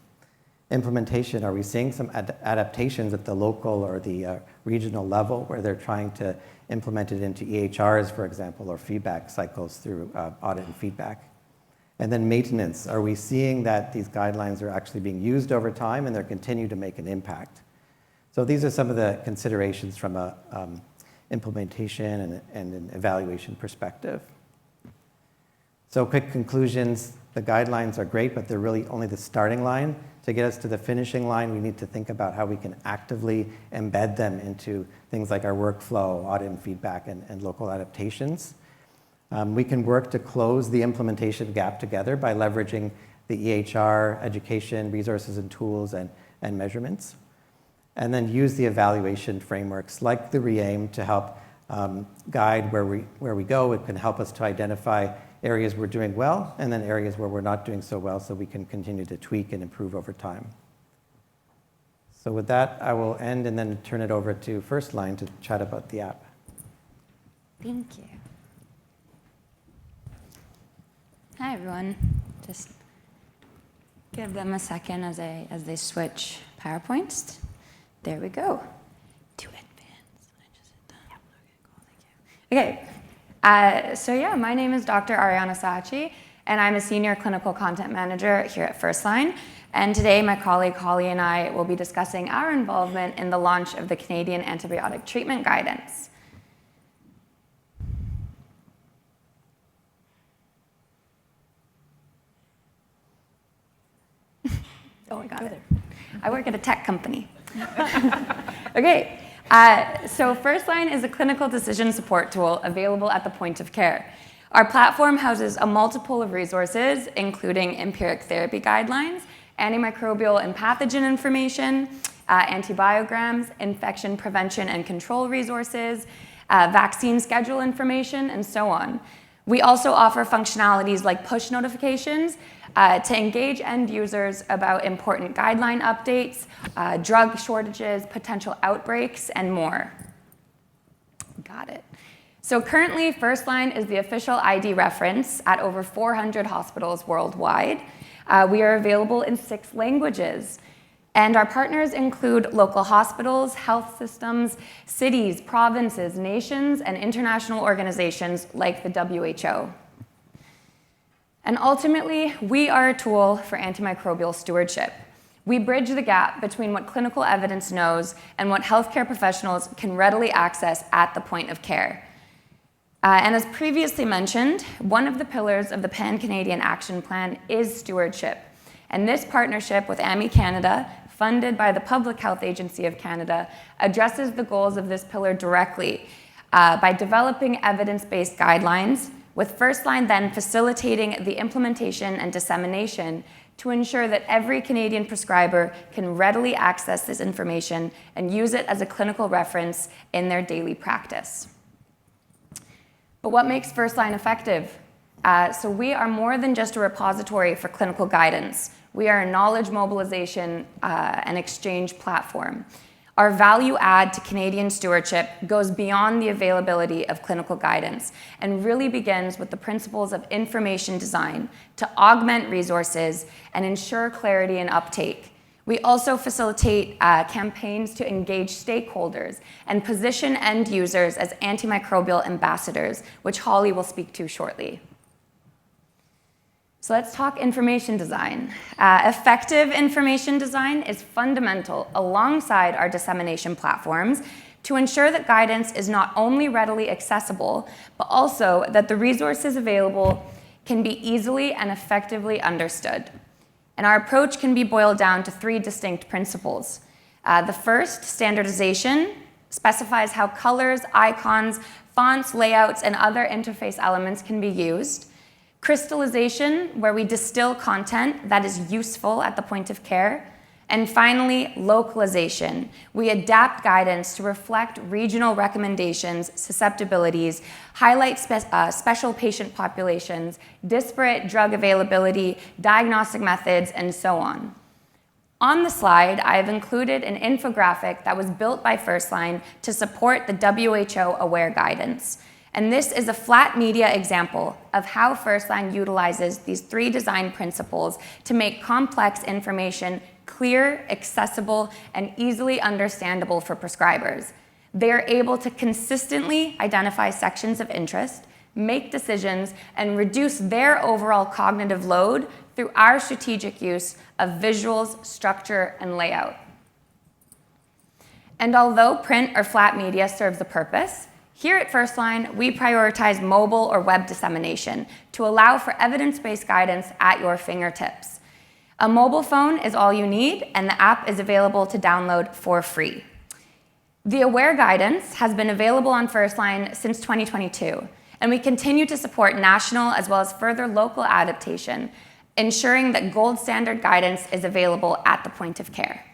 Implementation, are we seeing some adaptations at the local or the regional level where they're trying to implement it into EHRs, for example, or feedback cycles through audit and feedback? And then maintenance, are we seeing that these guidelines are actually being used over time and they're continuing to make an impact? So these are some of the considerations from a implementation and an evaluation perspective. So quick conclusions, the guidelines are great, but they're really only the starting line. To get us to the finishing line, we need to think about how we can actively embed them into things like our workflow, audit and feedback, and local adaptations. We can work to close the implementation gap together by leveraging the EHR, education, resources and tools, and measurements. And then use the evaluation frameworks like the REAIM to help guide where we go. It can help us to identify areas we're doing well and then areas where we're not doing so well so we can continue to tweak and improve over time. So with that, I will end and then turn it over to Firstline to chat about the app. Thank you. Hi, everyone. Just give them a second as they switch PowerPoints. There we go. To advance. I just hit that. Yep. Okay, cool. Thank you. So yeah, my name is Dr. Ariana Saatchi, and I'm a senior clinical content manager here at Firstline. And today, my colleague Holly and I will be discussing our involvement in the launch of the Canadian antibiotic treatment guidance. Oh, I got it. I work at a tech company. Okay, so Firstline is a clinical decision support tool available at the point of care. Our platform houses a multiple of resources, including empiric therapy guidelines, antimicrobial and pathogen information, antibiograms, infection prevention and control resources, vaccine schedule information, and so on. We also offer functionalities like push notifications to engage end users about important guideline updates, drug shortages, potential outbreaks, and more. Got it. So currently, Firstline is the official ID reference at over 400 hospitals worldwide. We are available in 6 languages. And our partners include local hospitals, health systems, cities, provinces, nations, and international organizations like the WHO. And ultimately, we are a tool for antimicrobial stewardship. We bridge the gap between what clinical evidence knows and what healthcare professionals can readily access at the point of care. And as previously mentioned, one of the pillars of the Pan-Canadian Action Plan is stewardship. And this partnership with AMMI Canada, funded by the Public Health Agency of Canada, addresses the goals of this pillar directly by developing evidence-based guidelines, with Firstline then facilitating the implementation and dissemination to ensure that every Canadian prescriber can readily access this information and use it as a clinical reference in their daily practice. But what makes Firstline effective? So we are more than just a repository for clinical guidance. We are a knowledge mobilization and exchange platform. Our value add to Canadian stewardship goes beyond the availability of clinical guidance and really begins with the principles of information design to augment resources and ensure clarity and uptake. We also facilitate campaigns to engage stakeholders and position end users as antimicrobial ambassadors, which Holly will speak to shortly. So let's talk information design. Effective information design is fundamental alongside our dissemination platforms to ensure that guidance is not only readily accessible, but also that the resources available can be easily and effectively understood. And our approach can be boiled down to 3 distinct principles. The first, standardization, specifies how colors, icons, fonts, layouts, and other interface elements can be used. Crystallization, where we distill content that is useful at the point of care. And finally, localization. We adapt guidance to reflect regional recommendations, susceptibilities, highlight special patient populations, disparate drug availability, diagnostic methods, and so on. On the slide, I have included an infographic that was built by Firstline to support the WHO AWARE guidance. And this is a flat media example of how Firstline utilizes these 3 design principles to make complex information clear, accessible, and easily understandable for prescribers. They are able to consistently identify sections of interest, make decisions, and reduce their overall cognitive load through our strategic use of visuals, structure, and layout. And although print or flat media serves a purpose, here at Firstline, we prioritize mobile or web dissemination to allow for evidence-based guidance at your fingertips. A mobile phone is all you need, and the app is available to download for free. The AWARE guidance has been available on Firstline since 2022, and we continue to support national as well as further local adaptation, ensuring that gold standard guidance is available at the point of care.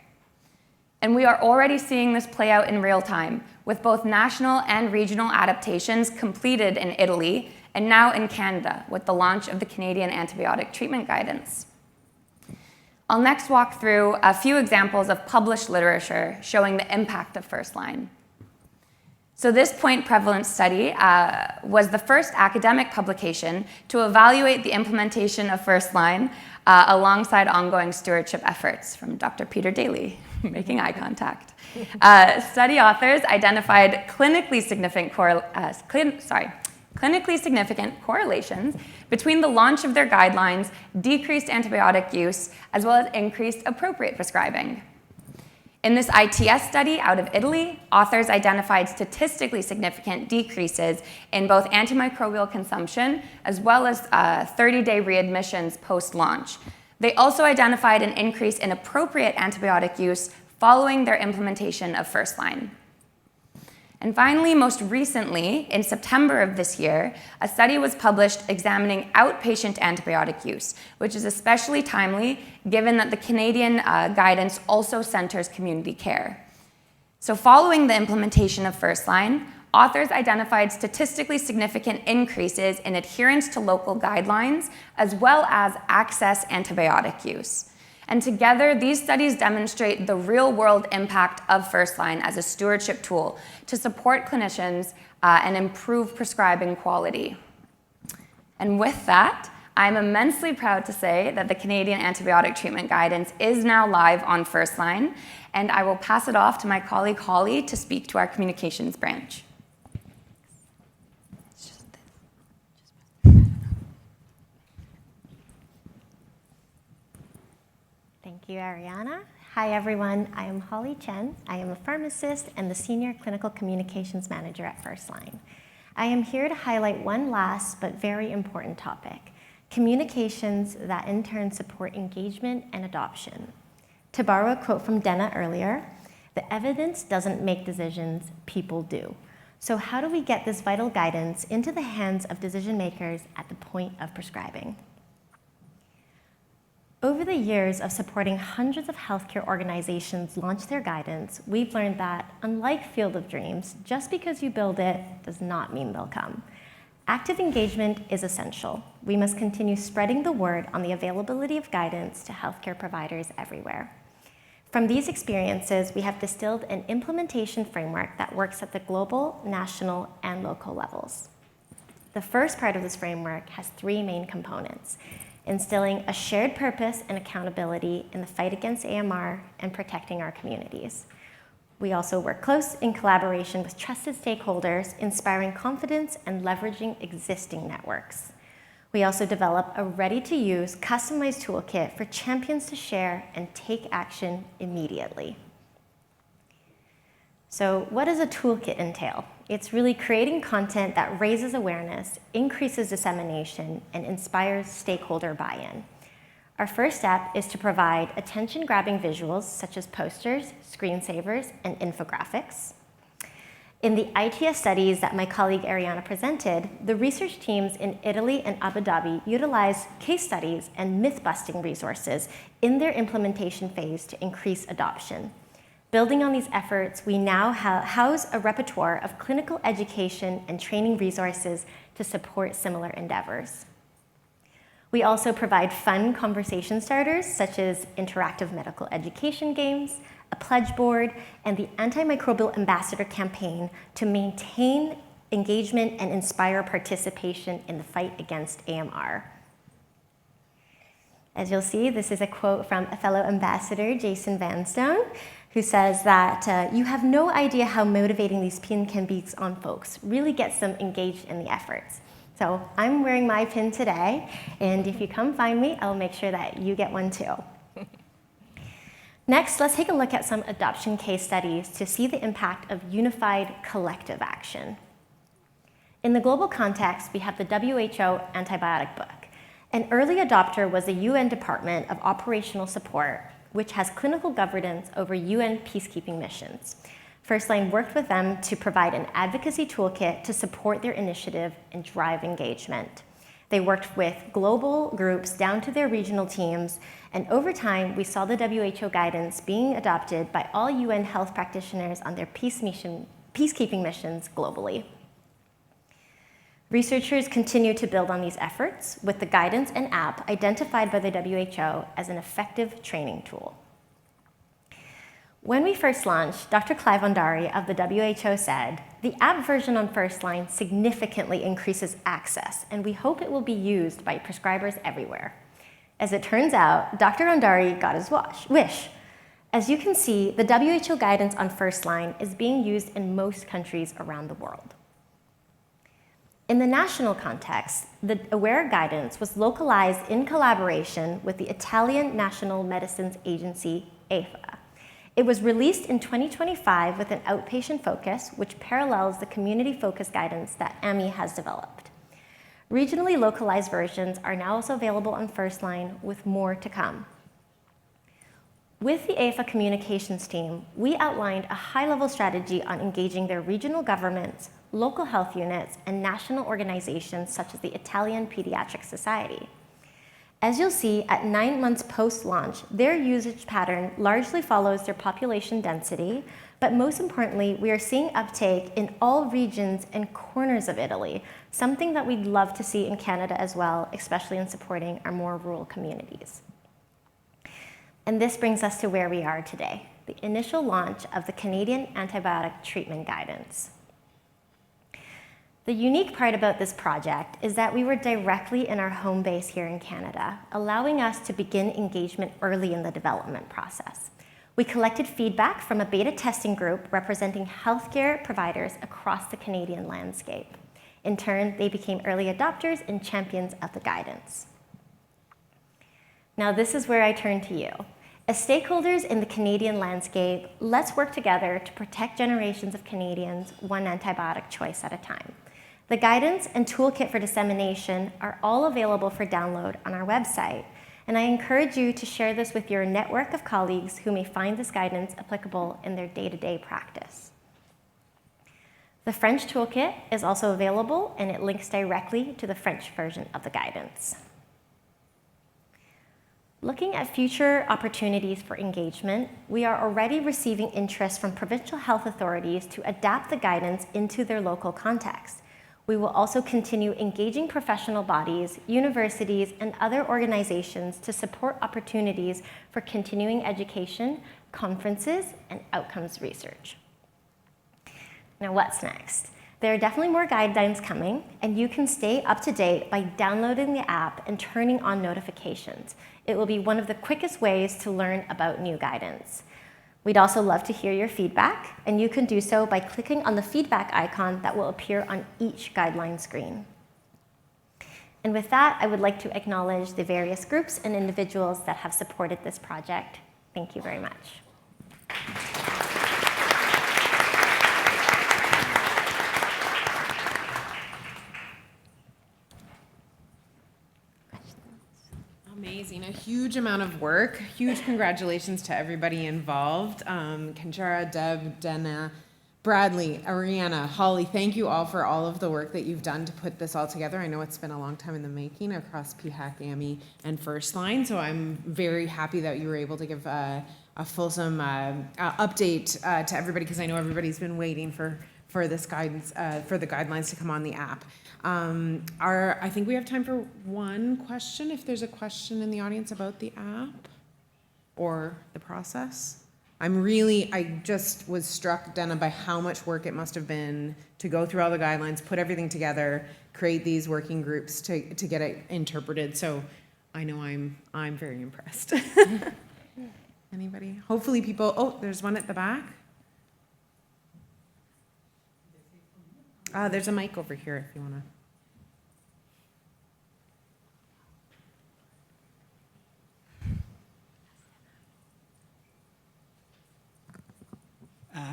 And we are already seeing this play out in real time, with both national and regional adaptations completed in Italy and now in Canada with the launch of the Canadian antibiotic treatment guidance. I'll next walk through a few examples of published literature showing the impact of Firstline. So this point prevalence study was the first academic publication to evaluate the implementation of Firstline alongside ongoing stewardship efforts from Dr. Peter Daly, making eye contact. Study authors identified clinically significant correlations between the launch of their guidelines, decreased antibiotic use, as well as increased appropriate prescribing. In this ITS study out of Italy, authors identified statistically significant decreases in both antimicrobial consumption as well as 30-day readmissions post-launch. They also identified an increase in appropriate antibiotic use following their implementation of Firstline. And finally, most recently, in September of this year, a study was published examining outpatient antibiotic use, which is especially timely given that the Canadian guidance also centers community care. So following the implementation of Firstline, authors identified statistically significant increases in adherence to local guidelines, as well as access antibiotic use. And together, these studies demonstrate the real-world impact of Firstline as a stewardship tool to support clinicians and improve prescribing quality. And with that, I'm immensely proud to say that the Canadian antibiotic treatment guidance is now live on Firstline, and I will pass it off to my colleague Holly to speak to our communications branch. Thank you, Ariana. Hi, everyone. I am Holly Chen. I am a pharmacist and the Senior Clinical Communications Manager at Firstline. I am here to highlight one last but very important topic, communications that in turn support engagement and adoption. To borrow a quote from Dena earlier, the evidence doesn't make decisions, people do. So how do we get this vital guidance into the hands of decision makers at the point of prescribing? Over the years of supporting hundreds of healthcare organizations launch their guidance, we've learned that, unlike Field of Dreams, just because you build it does not mean they'll come. Active engagement is essential. We must continue spreading the word on the availability of guidance to healthcare providers everywhere. From these experiences, we have distilled an implementation framework that works at the global, national, and local levels. The first part of this framework has 3 main components: instilling a shared purpose and accountability in the fight against AMR and protecting our communities. We also work close in collaboration with trusted stakeholders, inspiring confidence and leveraging existing networks. We also develop a ready-to-use, customized toolkit for champions to share and take action immediately. So what does a toolkit entail? It's really creating content that raises awareness, increases dissemination, and inspires stakeholder buy-in. Our first step is to provide attention-grabbing visuals such as posters, screensavers, and infographics. In the ITS studies that my colleague Ariana presented, the research teams in Italy and Abu Dhabi utilized case studies and myth-busting resources in their implementation phase to increase adoption. Building on these efforts, we now house a repertoire of clinical education and training resources to support similar endeavors. We also provide fun conversation starters, such as interactive medical education games, a pledge board, and the Antimicrobial Ambassador campaign to maintain engagement and inspire participation in the fight against AMR. As you'll see, this is a quote from a fellow ambassador, Jason Vanstone, who says that you have no idea how motivating these pin can be on folks. Really gets them engaged in the efforts. So I'm wearing my pin today, and if you come find me, I'll make sure that you get one too. Next, let's take a look at some adoption case studies to see the impact of unified collective action. In the global context, we have the WHO antibiotic book. An early adopter was the UN Department of Operational Support, which has clinical governance over UN peacekeeping missions. Firstline worked with them to provide an advocacy toolkit to support their initiative and drive engagement. They worked with global groups down to their regional teams, and over time, we saw the WHO guidance being adopted by all UN health practitioners on their peacekeeping missions globally. Researchers continue to build on these efforts with the guidance and app identified by the WHO as an effective training tool. When we first launched, Dr. Clive Ondari of the WHO said, "The app version on Firstline significantly increases access, and we hope it will be used by prescribers everywhere." As it turns out, Dr. Ondari got his wish. As you can see, the WHO guidance on Firstline is being used in most countries around the world. In the national context, the AWARE guidance was localized in collaboration with the Italian National Medicines Agency, AIFA. It was released in 2025 with an outpatient focus, which parallels the community-focused guidance that AMMI has developed. Regionally localized versions are now also available on Firstline, with more to come. With the AIFA communications team, we outlined a high-level strategy on engaging their regional governments, local health units, and national organizations such as the Italian Pediatric Society. As you'll see, at 9 months post-launch, their usage pattern largely follows their population density, but most importantly, we are seeing uptake in all regions and corners of Italy, something that we'd love to see in Canada as well, especially in supporting our more rural communities. And this brings us to where we are today, the initial launch of the Canadian Antibiotic Treatment Guidance. The unique part about this project is that we were directly in our home base here in Canada, allowing us to begin engagement early in the development process. We collected feedback from a beta testing group representing healthcare providers across the Canadian landscape. In turn, they became early adopters and champions of the guidance. Now, this is where I turn to you. As stakeholders in the Canadian landscape, let's work together to protect generations of Canadians one antibiotic choice at a time. The guidance and toolkit for dissemination are all available for download on our website, and I encourage you to share this with your network of colleagues who may find this guidance applicable in their day-to-day practice. The French toolkit is also available, and it links directly to the French version of the guidance. Looking at future opportunities for engagement, we are already receiving interest from provincial health authorities to adapt the guidance into their local context. We will also continue engaging professional bodies, universities, and other organizations to support opportunities for continuing education, conferences, and outcomes research. Now, what's next? There are definitely more guidelines coming, and you can stay up to date by downloading the app and turning on notifications. It will be one of the quickest ways to learn about new guidance. We'd also love to hear your feedback, and you can do so by clicking on the feedback icon that will appear on each guideline screen. And with that, I would like to acknowledge the various groups and individuals that have supported this project. Thank you very much. Amazing, a huge amount of work. Huge congratulations to everybody involved. Kanchana, Deb, Dena, Bradley, Ariana, Holly, thank you all for all of the work that you've done to put this all together. I know it's been a long time in the making across PHAC, AMMI, and Firstline, so I'm very happy that you were able to give a fulsome update to everybody, because I know everybody's been waiting for this guidance, for the guidelines to come on the app. I think we have time for one question, if there's a question in the audience about the app or the process. I just was struck, Dena, by how much work it must have been to go through all the guidelines, put everything together, create these working groups to get it interpreted. So I know I'm very impressed. Anybody? Hopefully people, oh, there's one at the back. There's a mic over here if you want to.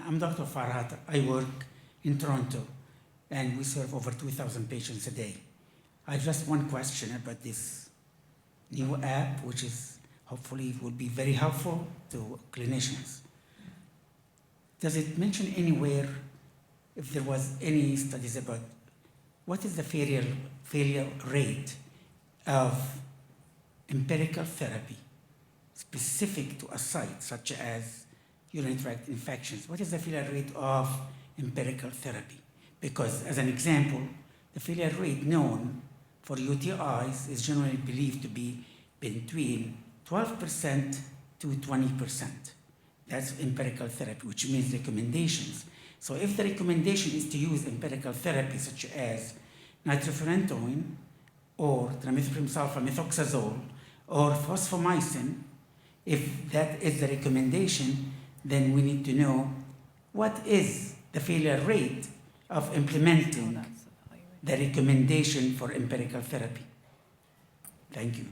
I'm Dr. Farhat. I work in Toronto, and we serve over 2,000 patients a day. I have just one question about this new app, which is hopefully will be very helpful to clinicians. Does it mention anywhere if there was any studies about what is the failure rate of empirical therapy specific to a site, such as urinary tract infections? What is the failure rate of empirical therapy? Because, as an example, the failure rate known for UTIs is generally believed to be between 12% to 20%. That's empirical therapy, which means recommendations. So if the recommendation is to use empirical therapy, such as nitrofurantoin or trimethoprim sulfamethoxazole or fosfomycin, if that is the recommendation, then we need to know what is the failure rate of implementing the recommendation for empirical therapy. Thank you.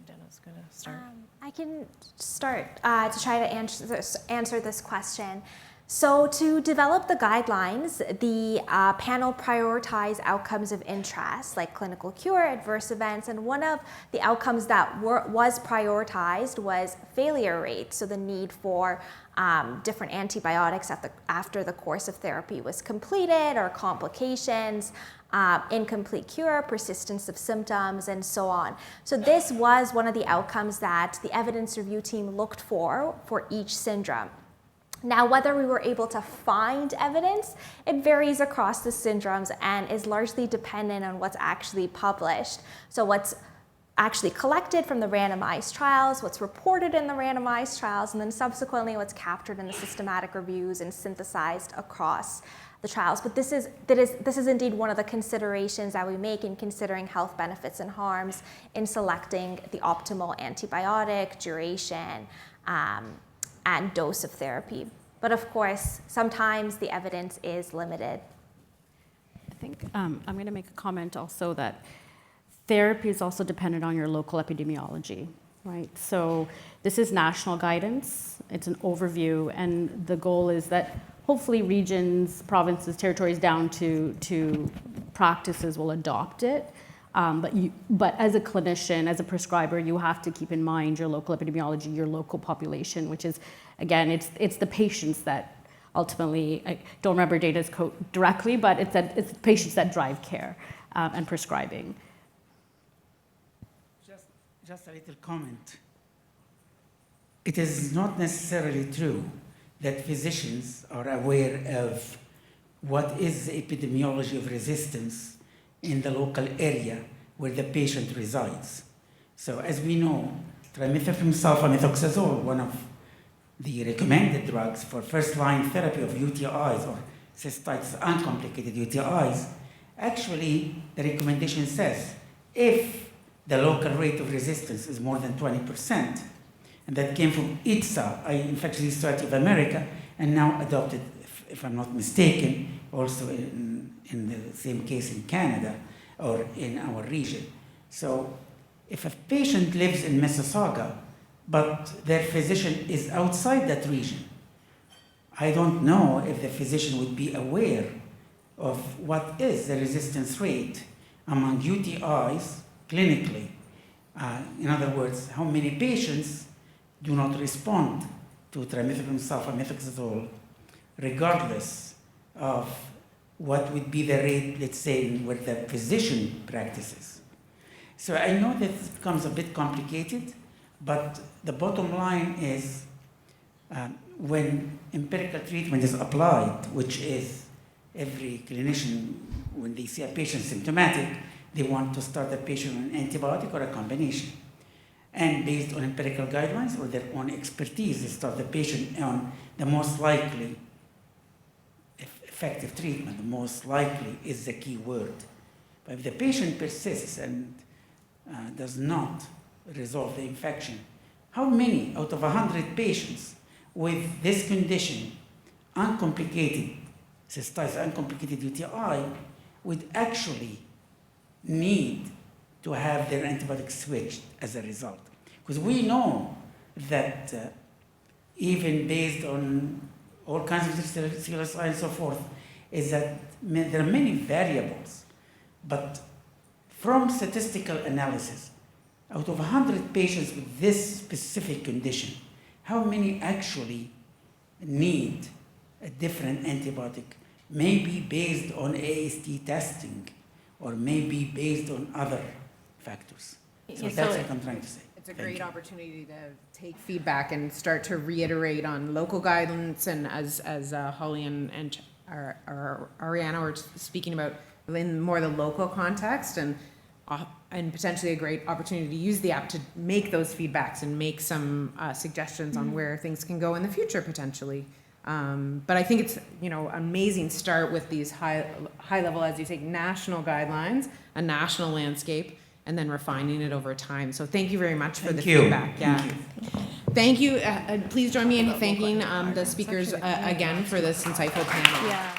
Dena's going to start. I can start to try to answer this question. So to develop the guidelines, the panel prioritized outcomes of interest like clinical cure, adverse events, and one of the outcomes that was prioritized was failure rate, so the need for different antibiotics after the course of therapy was completed, or complications, incomplete cure, persistence of symptoms, and so on. So this was one of the outcomes that the evidence review team looked for each syndrome. Now, whether we were able to find evidence, it varies across the syndromes and is largely dependent on what's actually published. So what's actually collected from the randomized trials, what's reported in the randomized trials, and then subsequently what's captured in the systematic reviews and synthesized across the trials. But this is indeed one of the considerations that we make in considering health benefits and harms in selecting the optimal antibiotic, duration, and dose of therapy. But of course, sometimes the evidence is limited. I think I'm going to make a comment also that therapy is also dependent on your local epidemiology, right? So this is national guidance, it's an overview, and the goal is that hopefully regions, provinces, territories down to practices will adopt it. But as a clinician, as a prescriber, you have to keep in mind your local epidemiology, your local population, which is, again, it's the patients that ultimately, I don't remember Dena's quote directly, but it's patients that drive care and prescribing. Just a little comment. It is not necessarily true that physicians are aware of what is the epidemiology of resistance in the local area where the patient resides. So as we know, trimethoprim sulfamethoxazole, one of the recommended drugs for first-line therapy of UTIs or cystitis uncomplicated UTIs, actually the recommendation says if the local rate of resistance is more than 20%, and that came from ITSA, Infectious Society of America, and now adopted, if I'm not mistaken, also in the same case in Canada or in our region. So if a patient lives in Mississauga, but their physician is outside that region, I don't know if the physician would be aware of what is the resistance rate among UTIs clinically. In other words, how many patients do not respond to trimethoprim sulfamethoxazole regardless of what would be the rate, let's say, where the physician practices. So I know that this becomes a bit complicated, but the bottom line is when empirical treatment is applied, which is every clinician, when they see a patient symptomatic, they want to start the patient on an antibiotic or a combination. And based on empirical guidelines or their own expertise, they start the patient on the most likely effective treatment. The most likely is the key word. But if the patient persists and does not resolve the infection, how many out of 100 patients with this condition, uncomplicated cystitis, uncomplicated UTI, would actually need to have their antibiotic switched as a result? Because we know that even based on all kinds of cellular science and so forth, is that there are many variables. But from statistical analysis, out of 100 patients with this specific condition, how many actually need a different antibiotic, maybe based on AST testing, or maybe based on other factors? So that's what I'm trying to say. It's a great opportunity to take feedback and start to reiterate on local guidance, and as Holly and Ariana were speaking about, in more the local context, and potentially a great opportunity to use the app to make those feedbacks and make some suggestions on where things can go in the future potentially. But I think it's, amazing start with these high level, as you say, national guidelines, a national landscape, and then refining it over time. So thank you very much for the feedback. Yeah. Thank you. Please join me in thanking the speakers again for this insightful panel. Yeah.